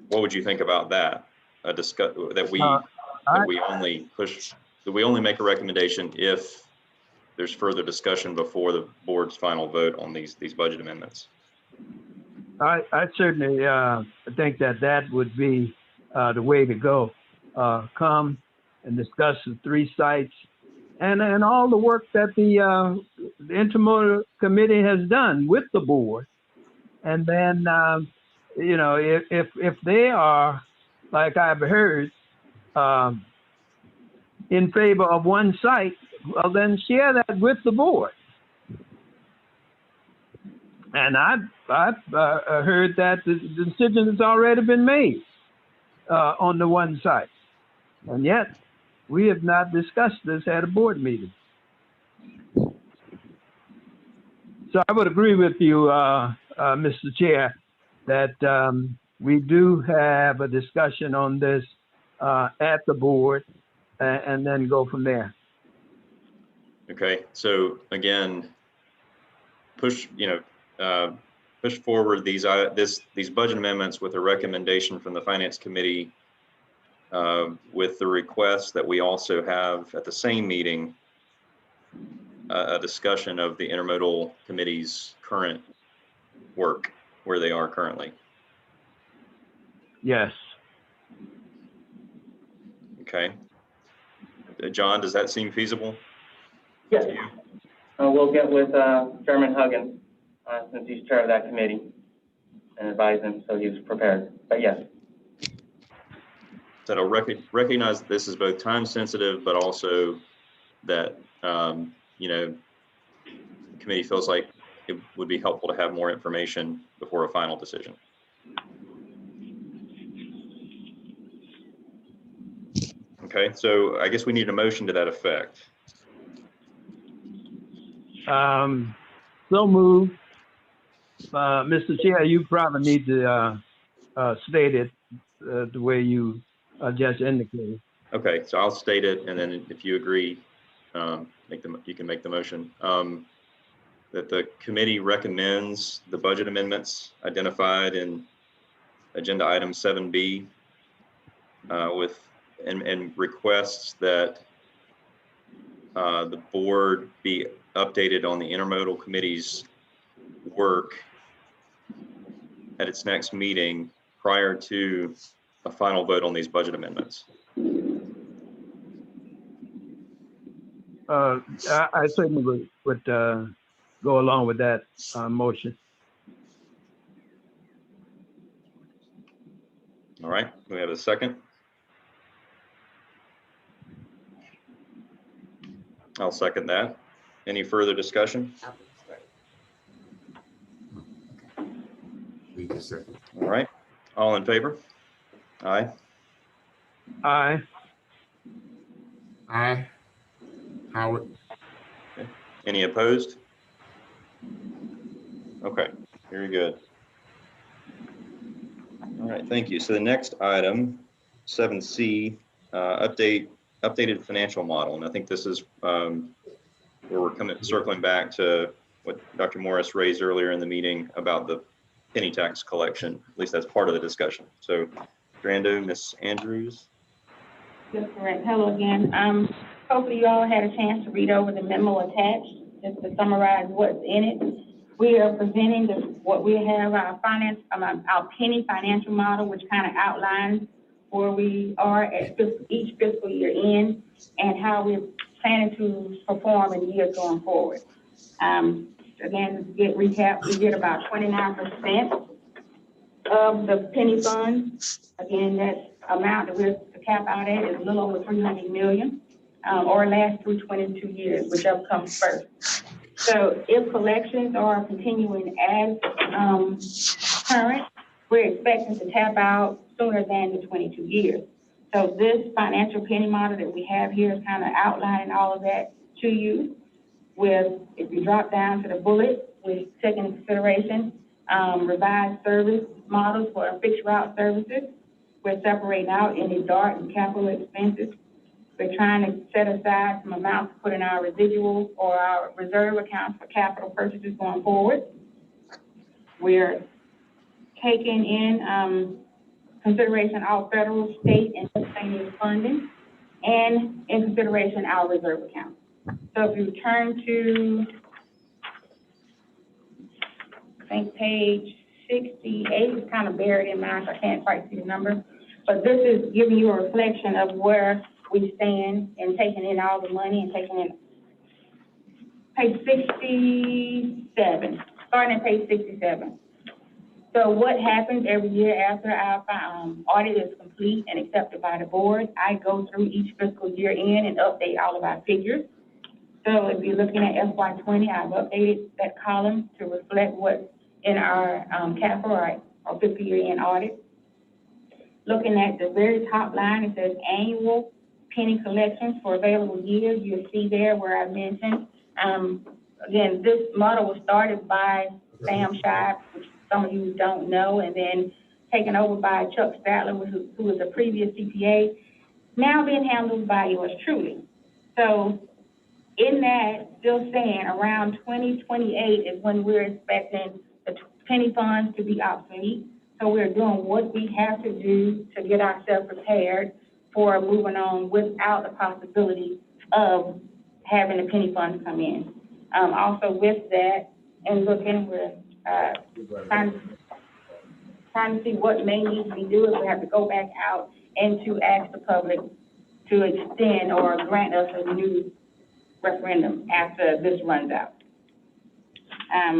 what would you think about that? That we only make a recommendation if there's further discussion before the board's final vote on these budget amendments. I certainly think that would be the way to go. Come and discuss the 3 sites and all the work that the Intermodal Committee has done with the board. And then, you know, if they are, like I've heard, in favor of one site, well, then share that with the board. And I've heard that the decision has already been made on the one site. And yet, we have not discussed this at a board meeting. So I would agree with you, Mr. Chair, that we do have a discussion on this at the board and then go from there. Okay, so again, push forward these budget amendments with a recommendation from the Finance Committee with the request that we also have at the same meeting a discussion of the Intermodal Committee's current work, where they are currently. Yes. Okay. John, does that seem feasible? Yes. To you? We'll get with Chairman Huggins, since he's chair of that committee, and advise him so he's prepared. But yes. So I'll recognize that this is both time sensitive, but also that you know, the committee feels like it would be helpful to have more information before a final decision. Okay, so I guess we need a motion to that effect. So moved. Mr. Chair, you probably need to state it the way you just indicated. Okay, so I'll state it, and then if you agree, you can make the motion. That the committee recommends the budget amendments identified in agenda item 7B and requests that the board be updated on the Intermodal Committee's work at its next meeting prior to a final vote on these budget amendments. I certainly would go along with that motion. All right, we have a second. I'll second that. Any further discussion? All right, all in favor? Aye. Aye. Aye. Howard. Okay. Any opposed? Okay, very good. All right, thank you. So the next item, 7C, updated financial model. And I think this is where we're circling back to what Dr. Morris raised earlier in the meeting about the penny tax collection. At least that's part of the discussion. So, Drando, Ms. Andrews. That's correct. Hello again. Hopefully you all had a chance to read over the memo attached, just to summarize what's in it. We are presenting what we have, our penny financial model, which kind of outlines where we are at each fiscal year end and how we're planning to perform in the years going forward. Again, to recap, we get about 29% of the penny funds. Again, that amount that we're to cap out at is a little over 300 million, or last through 22 years, whichever comes first. So if collections are continuing as current, we're expecting to tap out sooner than the 22 years. So this financial penny model that we have here is kind of outlining all of that to you. With, if you drop down to the bullet, we're taking into consideration revised service models for fixed route services. We're separating out any DART and capital expenses. We're trying to set aside some amounts to put in our residual or our reserve accounts for capital purchases going forward. We're taking in consideration our federal, state, and miscellaneous funding, and in consideration our reserve account. So if you turn to, I think, page 68, it's kind of buried in mine, so I can't quite see the number. But this is giving you a reflection of where we stand and taking in all the money and taking in page 67, starting at page 67. So what happens every year after our audit is complete and accepted by the board, I go through each fiscal year end and update all of our figures. So if you're looking at FY20, I've updated that column to reflect what's in our capital or fiscal year end audit. Looking at the very top line, it says annual penny collections for available years. You'll see there where I mentioned, again, this model was started by Sam Shive, which some of you don't know, and then taken over by Chuck Statler, who was a previous CPA, now being handled by yours truly. So in that, still saying around 2028 is when we're expecting the penny funds to be obsolete. So we're doing what we have to do to get ourselves prepared for moving on without the possibility of having the penny funds come in. Also with that, and looking, we're trying to see what may need to be done. If we have to go back out and to ask the public to extend or grant us a new referendum after this runs out. I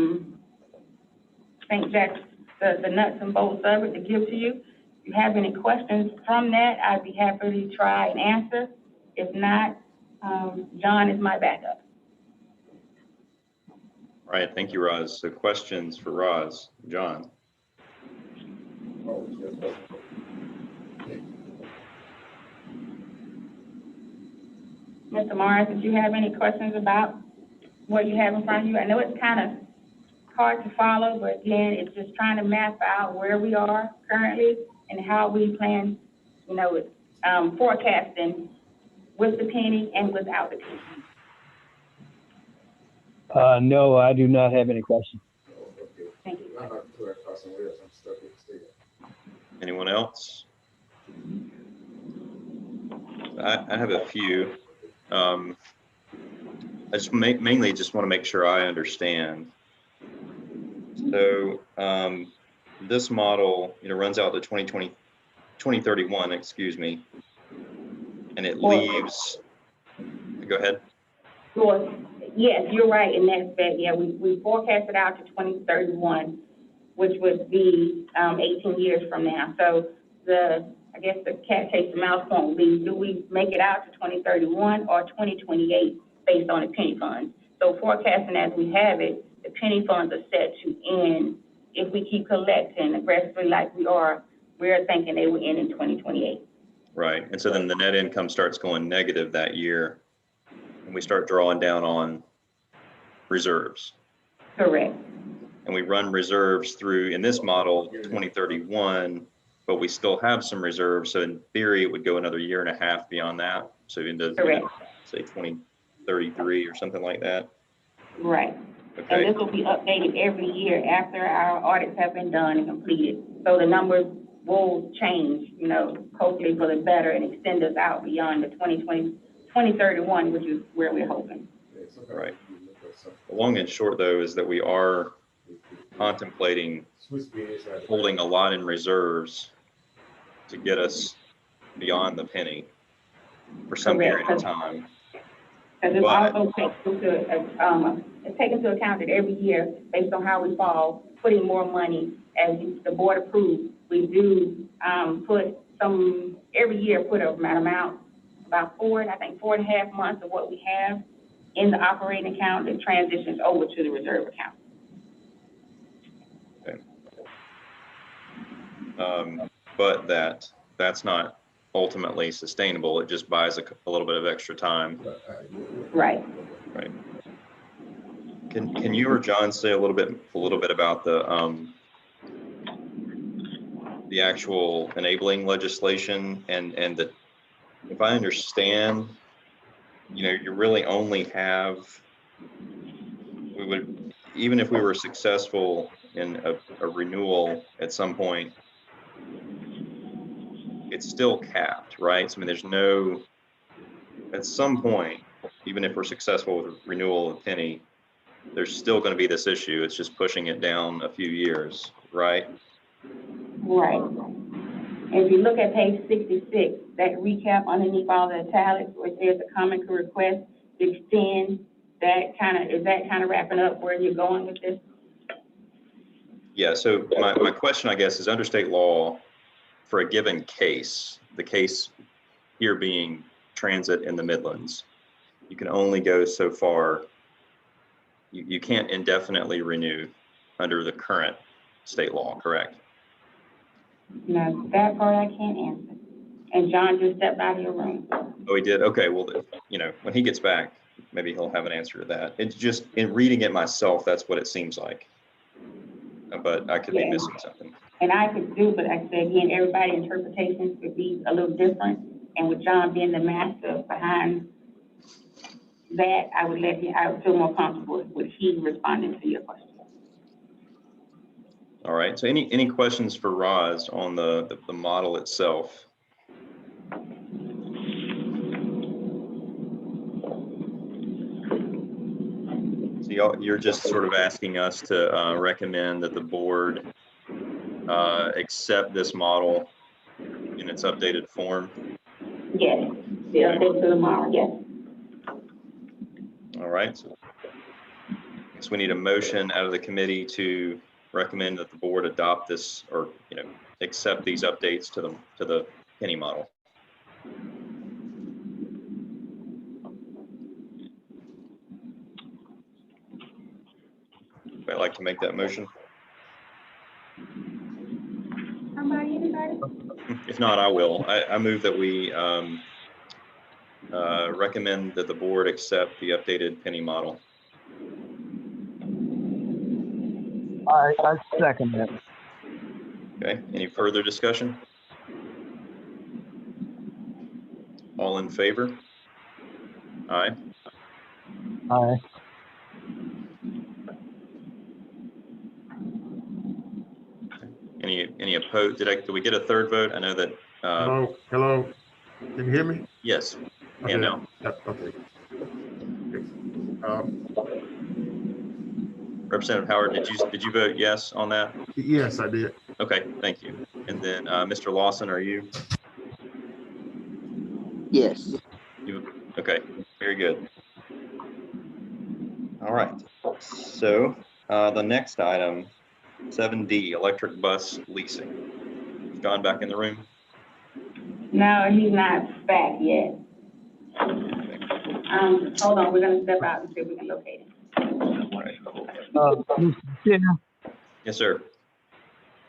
think that's the nuts and bolts of it to give to you. If you have any questions from that, I'd be happy to try and answer. If not, John is my backup. All right, thank you, Roz. So questions for Roz, John. Mr. Morris, did you have any questions about what you have in front of you? I know it's kind of hard to follow, but again, it's just trying to map out where we are currently and how we plan, forecasting with the penny and without the penny. No, I do not have any questions. Thank you. Anyone else? I have a few. I just mainly just want to make sure I understand. So this model, runs out to 2031, excuse me, and it leaves. Go ahead. Well, yes, you're right in that aspect. Yeah, we forecasted out to 2031, which would be 18 years from now. So I guess the cat chase the mouse point would be, do we make it out to 2031 or 2028 based on the penny funds? So forecasting as we have it, the penny funds are set to end. If we keep collecting aggressively like we are, we're thinking they will end in 2028. Right, and so then the net income starts going negative that year, and we start drawing down on reserves. Correct. And we run reserves through, in this model, 2031, but we still have some reserves. So in theory, it would go another year and a half beyond that. So into, say, 2033 or something like that. Right. And Okay, this will be updated every year after our audits have been done and completed. So the numbers will change, you know, hopefully for the better and extend us out beyond the 2031, which is where we're hoping. right. Long and short, though, is that we are contemplating holding a lot in reserves to get us beyond the penny for some period of time. And this But- also takes into account that every year, based on how we fall, putting more money as the board approves, we do, every year put an amount, about 4.5 months of what we have in the operating account that transitions over to the reserve account. Okay. But that's not ultimately sustainable. It just buys a little bit of extra time. Right. Right. Can you or John say a little bit about the actual enabling legislation and the, if I understand, you know, you really only have, even if we were successful in a renewal at some point, it's still capped, right? So, I mean, there's no, at some point, even if we're successful with renewal of penny, there's still going to be this issue. It's just pushing it down a few years, right? Right. And if you look at page 66, that recap underneath all the italics, where there's a comment to request to extend, is that kind of wrapping up where you're going with this? Yeah, so my question, I guess, is under state law, for a given case, the case here being transit in the Midlands, you can only go so far. You can't indefinitely renew under the current state law, correct? No, that part I can't answer. And John just stepped out of your room. Oh, he did? Okay, well, you know, when he gets back, maybe he'll have an answer to that. It's just, in reading it myself, that's what it seems like. But I could be missing something. And I could do, but I said, again, everybody's interpretations could be a little different. And with John being the master behind that, I would feel more comfortable with he responding to your question. All right, so any questions for Roz on the model itself? So you're just sort of asking us to recommend that the board accept this model in its updated form? Yes, the update to the model, yes. All right, so we need a motion out of the committee to recommend that the board adopt this, or, you know, accept these updates to the penny model. Would I like to make that motion? Somebody, anybody? If not, I will. I move that we recommend that the board accept the updated penny model. I second that. Okay, any further discussion? All in favor? Aye. Aye. Any opposed? Did we get a third vote? I know that. Hello, can you hear me? Yes. Okay. And no. Yep, okay. Representative Howard, did you vote yes on that? Yes, I did. Okay, thank you. And then Mr. Lawson, are you? Yes. Okay, very good. All right. So the next item, 7D, Electric Bus Leasing. Is John back in the room? No, he's not back yet. Hold on, we're gonna step out and see if we can locate him. All right. Mr. Chair, Yes, sir.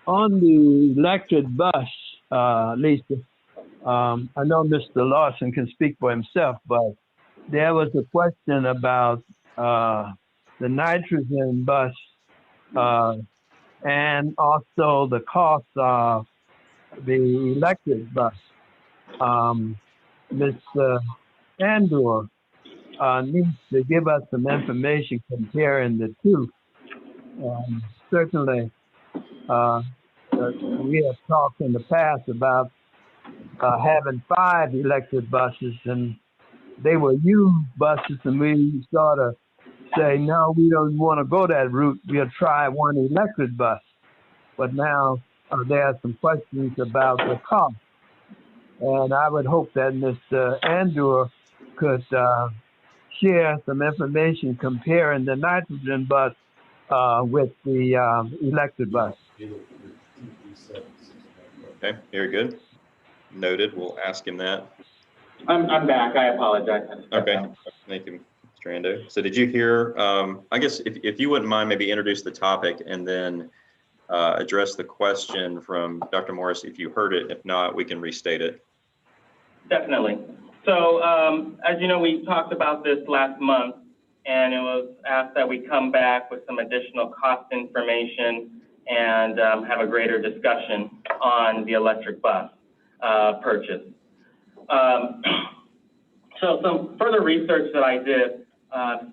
on the electric bus, Lisa, I know Mr. Lawson can speak for himself, but there was a question about the nitrogen bus and also the cost of the electric bus. Mr. Andrew needs to give us some information comparing the two. Certainly, we have talked in the past about having 5 electric buses, and they were used buses, and we sort of say, no, we don't want to go that route. We'll try one electric bus. But now there are some questions about the cost. And I would hope that Mr. Andrew could share some information comparing the nitrogen bus with the electric bus. Okay, very good. Noted. We'll ask him that. I'm back. I apologize. Okay, thank you, Mr. Ando. So did you hear, I guess if you wouldn't mind, maybe introduce the topic and then address the question from Dr. Morris if you heard it. If not, we can restate it. Definitely. So as you know, we talked about this last month, and it was asked that we come back with some additional cost information and have a greater discussion on the electric bus purchase. So some further research that I did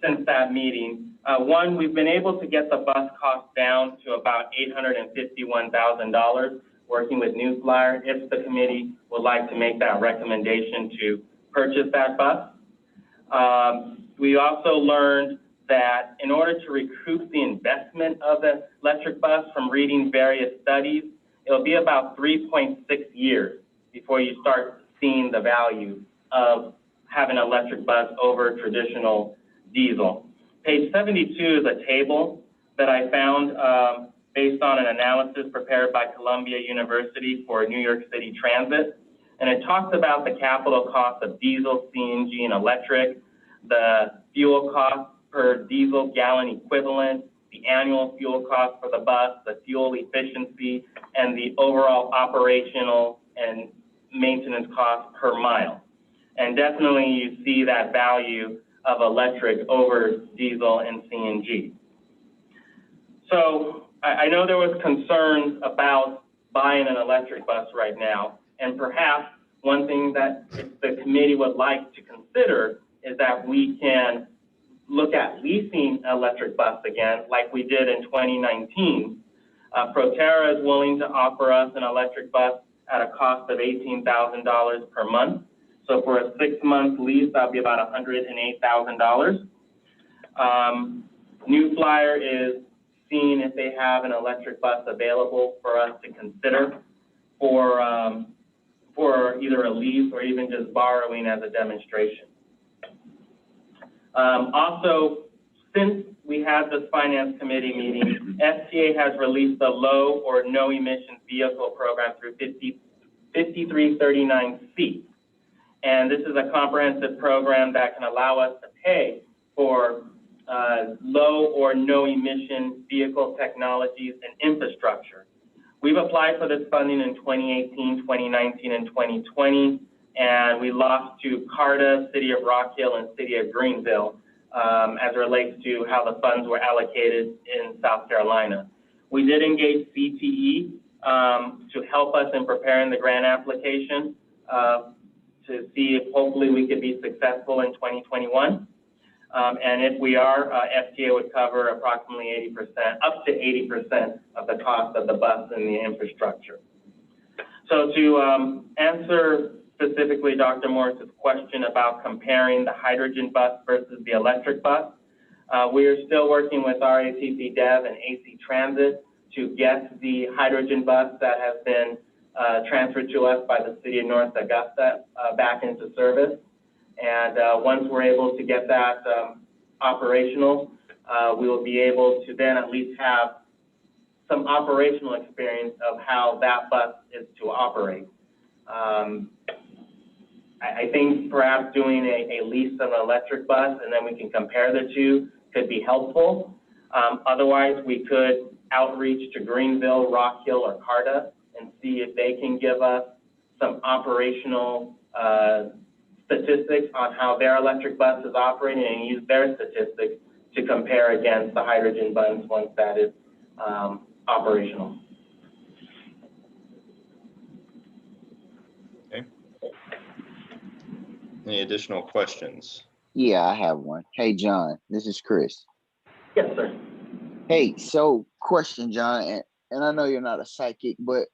since that meeting. One, we've been able to get the bus cost down to about $851,000, working with New Flyer, if the committee would like to make that recommendation to purchase that bus. We also learned that in order to recoup the investment of the electric bus, from reading various studies, it'll be about 3.6 years before you start seeing the value of having an electric bus over traditional diesel. Page 72 is a table that I found based on an analysis prepared by Columbia University for New York City Transit. And it talks about the capital cost of diesel, CNG, and electric, the fuel cost per diesel gallon equivalent, the annual fuel cost for the bus, the fuel efficiency, and the overall operational and maintenance cost per mile. And definitely you see that value of electric over diesel and CNG. So I know there was concerns about buying an electric bus right now, and perhaps one thing that the committee would like to consider is that we can look at leasing an electric bus again, like we did in 2019. Proterra is willing to offer us an electric bus at a cost of $18,000 per month. So for a 6-month lease, that'll be about $108,000. New Flyer is seeing if they have an electric bus available for us to consider for either a lease or even just borrowing as a demonstration. Also, since we had this finance committee meeting, FTA has released a low or no emission vehicle program through 5339C. And this is a comprehensive program that can allow us to pay for low or no emission vehicle technologies and infrastructure. We've applied for this funding in 2018, 2019, and 2020, and we lost to CARTA, City of Rock Hill, and City of Greenville as it relates to how the funds were allocated in South Carolina. We did engage CTE to help us in preparing the grant application to see if hopefully we could be successful in 2021. And if we are, FTA would cover approximately 80%, up to 80% of the cost of the bus and the infrastructure. So to answer specifically Dr. Morris's question about comparing the hydrogen bus versus the electric bus, we are still working with RATP Dev and AC Transit to get the hydrogen bus that has been transferred to us by the City of North Augusta back into service. And once we're able to get that operational, we will be able to then at least have some operational experience of how that bus is to operate. I think perhaps doing a lease of an electric bus and then we can compare the two could be helpful. Otherwise, we could outreach to Greenville, Rock Hill, or CARTA and see if they can give us some operational statistics on how their electric bus is operating and use their statistics to compare against the hydrogen bus once that is operational. Okay. Any additional questions? Yeah, I have one. Hey, John, this is Chris. Yes, sir. Hey, so question, John, and I know you're not a psychic, but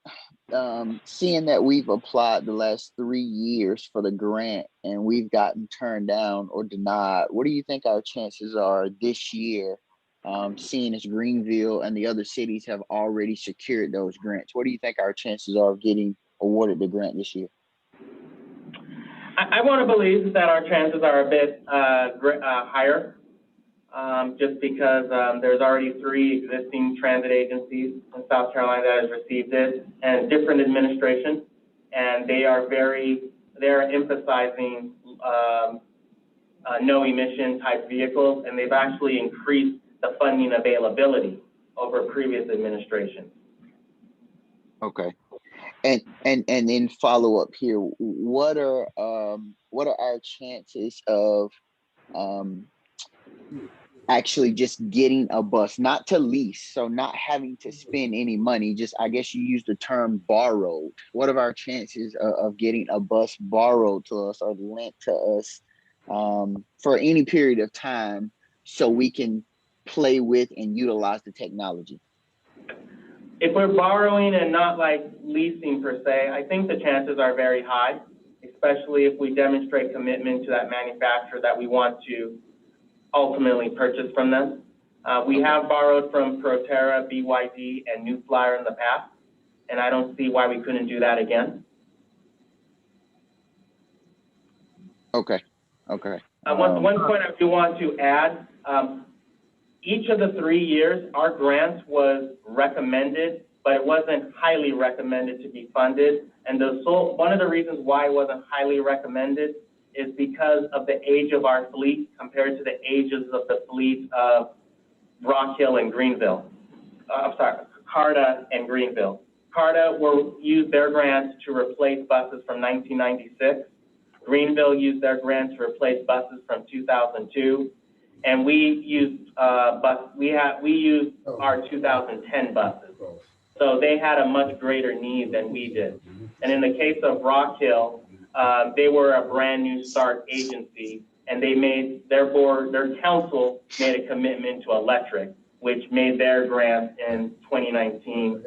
seeing that we've applied the last 3 years for the grant and we've gotten turned down or denied, what do you think our chances are this year? Seeing as Greenville and the other cities have already secured those grants, what do you think our chances are of getting awarded the grant this year? I want to believe that our chances are a bit higher, just because there's already 3 existing transit agencies in South Carolina that has received it, and different administration, and they are emphasizing no emission type vehicles, and they've actually increased the funding availability over previous administrations. Okay. And then follow up here. What are our chances of actually just getting a bus, not to lease, so not having to spend any money, just I guess you use the term borrowed. What are our chances of getting a bus borrowed to us or lent to us for any period of time so we can play with and utilize the technology? If we're borrowing and not like leasing per se, I think the chances are very high, especially if we demonstrate commitment to that manufacturer that we want to ultimately purchase from them. We have borrowed from Proterra, BYD, and New Flyer in the past, and I don't see why we couldn't do that again. Okay. One point I do want to add, each of the 3 years, our grant was recommended, but it wasn't highly recommended to be funded. And one of the reasons why it wasn't highly recommended is because of the age of our fleet compared to the ages of the fleet of Rock Hill and Greenville. CARTA and Greenville. CARTA used their grant to replace buses from 1996. Greenville used their grant to replace buses from 2002. And we used our 2010 buses. So they had a much greater need than we did. And in the case of Rock Hill, they were a brand new start agency, and they made their council made a commitment to electric, which made their grant in 2019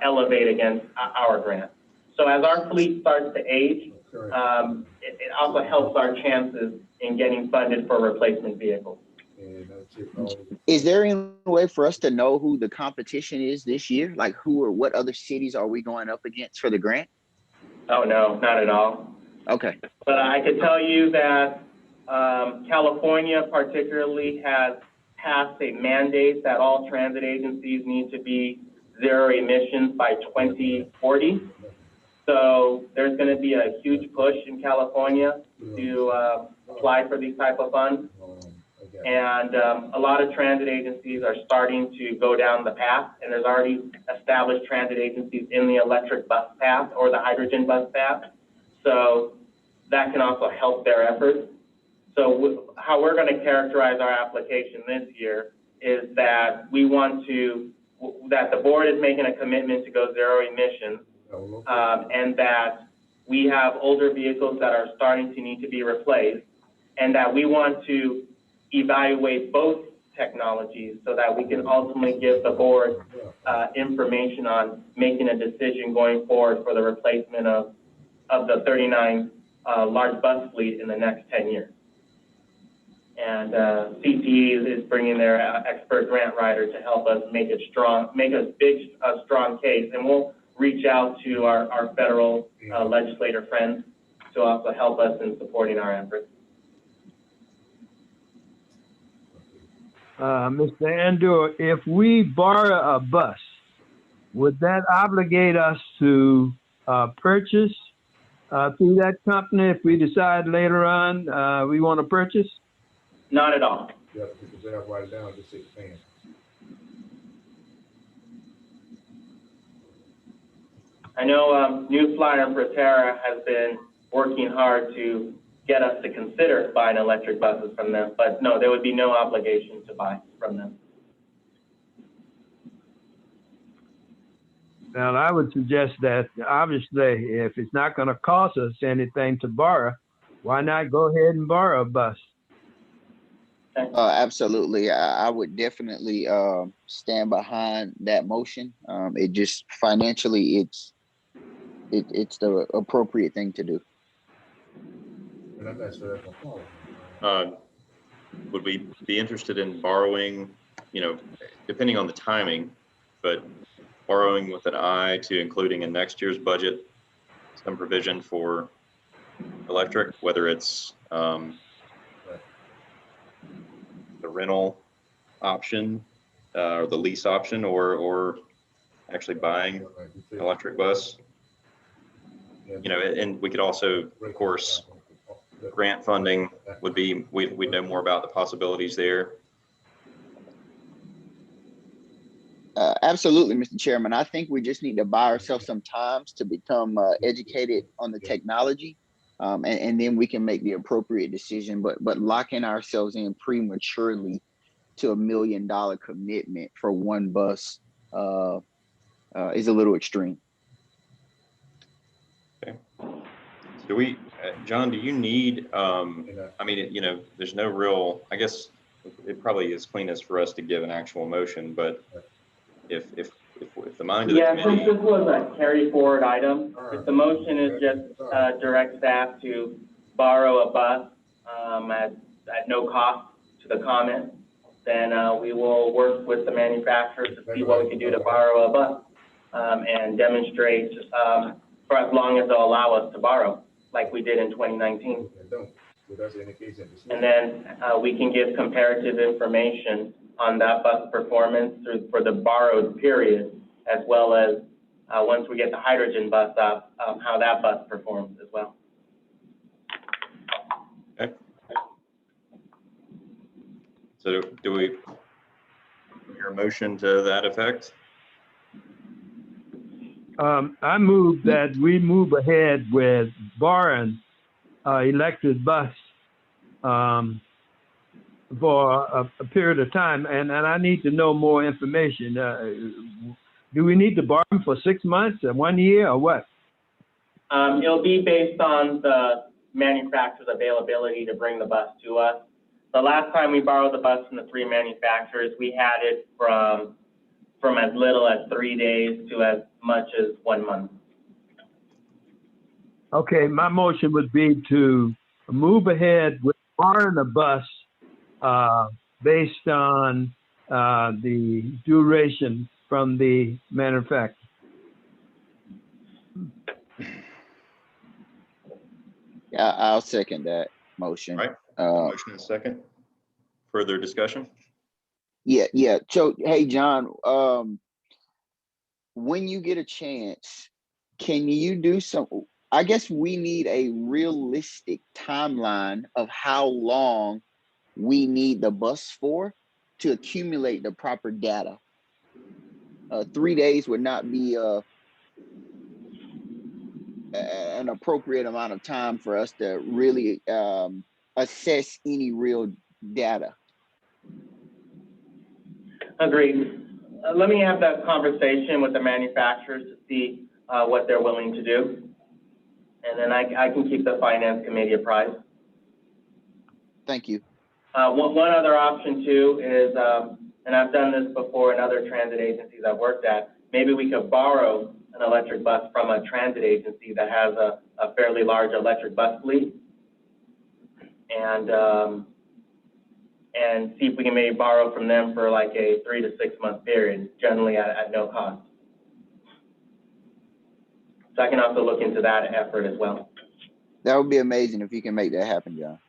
elevate against our grant. So as our fleet starts to age, it also helps our chances in getting funded for replacement vehicles. Is there any way for us to know who the competition is this year? Like who or what other cities are we going up against for the grant? Oh, no, not at all. Okay. But I could tell you that California particularly has passed a mandate that all transit agencies need to be zero emissions by 2040. So there's going to be a huge push in California to apply for these type of funds. And a lot of transit agencies are starting to go down the path, and there's already established transit agencies in the electric bus path or the hydrogen bus path. So that can also help their efforts. So how we're going to characterize our application this year is that that the board is making a commitment to go zero emissions, and that we have older vehicles that are starting to need to be replaced, and that we want to evaluate both technologies so that we can ultimately give the board information on making a decision going forward for the replacement of the 39 large bus fleet in the next 10 years. And CTE is bringing their expert grant writer to help us make a strong case. And we'll reach out to our federal legislator friends to also help us in supporting our efforts. Mr. Andrew, if we borrow a bus, would that obligate us to purchase through that company if we decide later on we want to purchase? Not at all. I know New Flyer and Proterra has been working hard to get us to consider buying electric buses from them, but no, there would be no obligation to buy from them. Well, I would suggest that obviously if it's not going to cost us anything to borrow, why not go ahead and borrow a bus? Absolutely. I would definitely stand behind that motion. It just financially, it's the appropriate thing to do. And I'm not sure that's gonna fall. Would we be interested in borrowing, depending on the timing, but borrowing with an eye to including in next year's budget some provision for electric, whether it's the rental option or the lease option, or actually buying electric bus? And we could also, of course, grant funding would be, we'd know more about the possibilities there. Absolutely, Mr. Chairman. I think we just need to buy ourselves some time to become educated on the technology, and then we can make the appropriate decision. But locking ourselves in prematurely to $1 million commitment for one bus is a little extreme. Okay. Do we, John, do you need, there's no real, I guess it probably is cleanest for us to give an actual motion, but if the mind of the Yeah, since committee. this was a carry forward item, if the motion is just direct staff to borrow a bus at no cost to the comment, then we will work with the manufacturers to see what we can do to borrow a bus and demonstrate for as long as they'll allow us to borrow, like we did in 2019. And then we can give comparative information on that bus performance for the borrowed period, as well as once we get the hydrogen bus up, how that bus performs as well. Okay. So do we hear a motion to that effect? I move that we move ahead with borrowing electric bus for a period of time, and I need to know more information. Do we need to borrow them for 6 months or 1 year or what? It'll be based on the manufacturer's availability to bring the bus to us. The last time we borrowed the bus from the 3 manufacturers, we had it from as little as 3 days to as much as 1 month. Okay, my motion would be to move ahead with borrowing a bus based on the duration from the manufacturer. Yeah, I'll second that motion. All right. Motion and second. Further discussion? Yeah. So, hey, John, when you get a chance, can you do some? I guess we need a realistic timeline of how long we need the bus for to accumulate the proper data. 3 days would not be an appropriate amount of time for us to really assess any real data. Agreed. Let me have that conversation with the manufacturers to see what they're willing to do. And then I can keep the finance committee apprised. Thank you. One other option too is, and I've done this before in other transit agencies I've worked at, maybe we could borrow an electric bus from a transit agency that has a fairly large electric bus fleet, and see if we can maybe borrow from them for like a 3 to 6 month period, generally at no cost. So I can also look into that effort as well. That would be amazing if you can make that happen, John.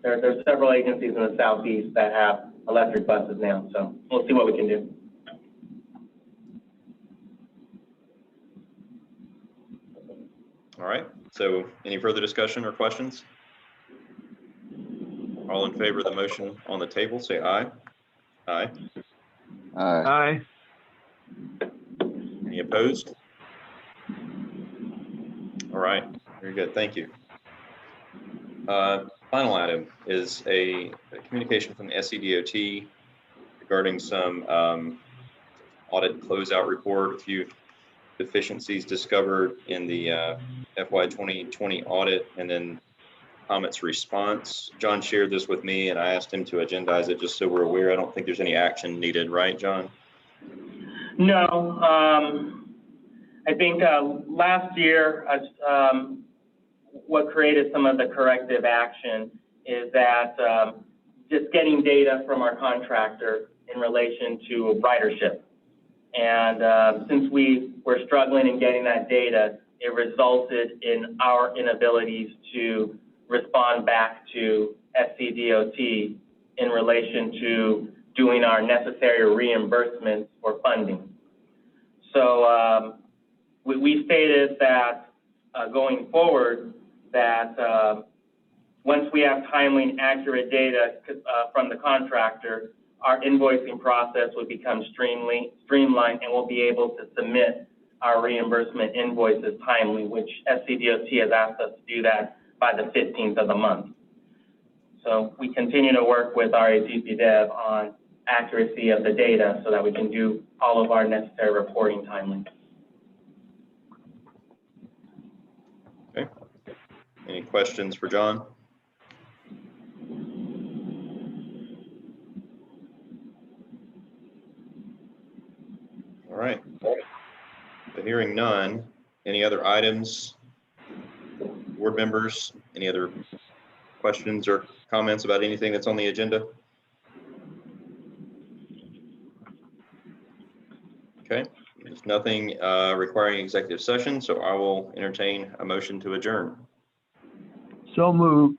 There's several agencies in the Southeast that have electric buses now, so we'll see what we can do. All right. So any further discussion or questions? All in favor of the motion on the table, say aye. Aye. Aye. Any opposed? All right. Very good. Thank you. Final item is a communication from the SCDOT regarding some audit closeout report, a few deficiencies discovered in the FY 2020 audit, and then comments response. John shared this with me and I asked him to agendize it just so we're aware. I don't think there's any action needed, right, John? No, I think last year, what created some of the corrective action is that just getting data from our contractor in relation to ridership. And since we were struggling in getting that data, it resulted in our inabilities to respond back to SCDOT in relation to doing our necessary reimbursements for funding. So we stated that going forward, that once we have timely and accurate data from the contractor, our invoicing process would become streamlined and we'll be able to submit our reimbursement invoices timely, which SCDOT has asked us to do that by the 15th of the month. So we continue to work with our ATP Dev on accuracy of the data so that we can do all of our necessary reporting timely. Okay. Any questions for John? All right. So hearing none, any other items? Board members, any other questions or comments about anything that's on the agenda? Okay, there's nothing requiring executive session, so I will entertain a motion to adjourn. So moved.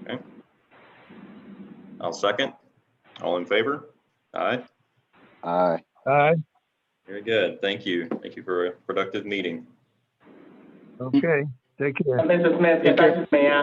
Okay. I'll second. All in favor? Aye. Aye. Aye. Very good. Thank you. Thank you for a productive meeting. Okay. Take care. Mr. Smith, if I just may ask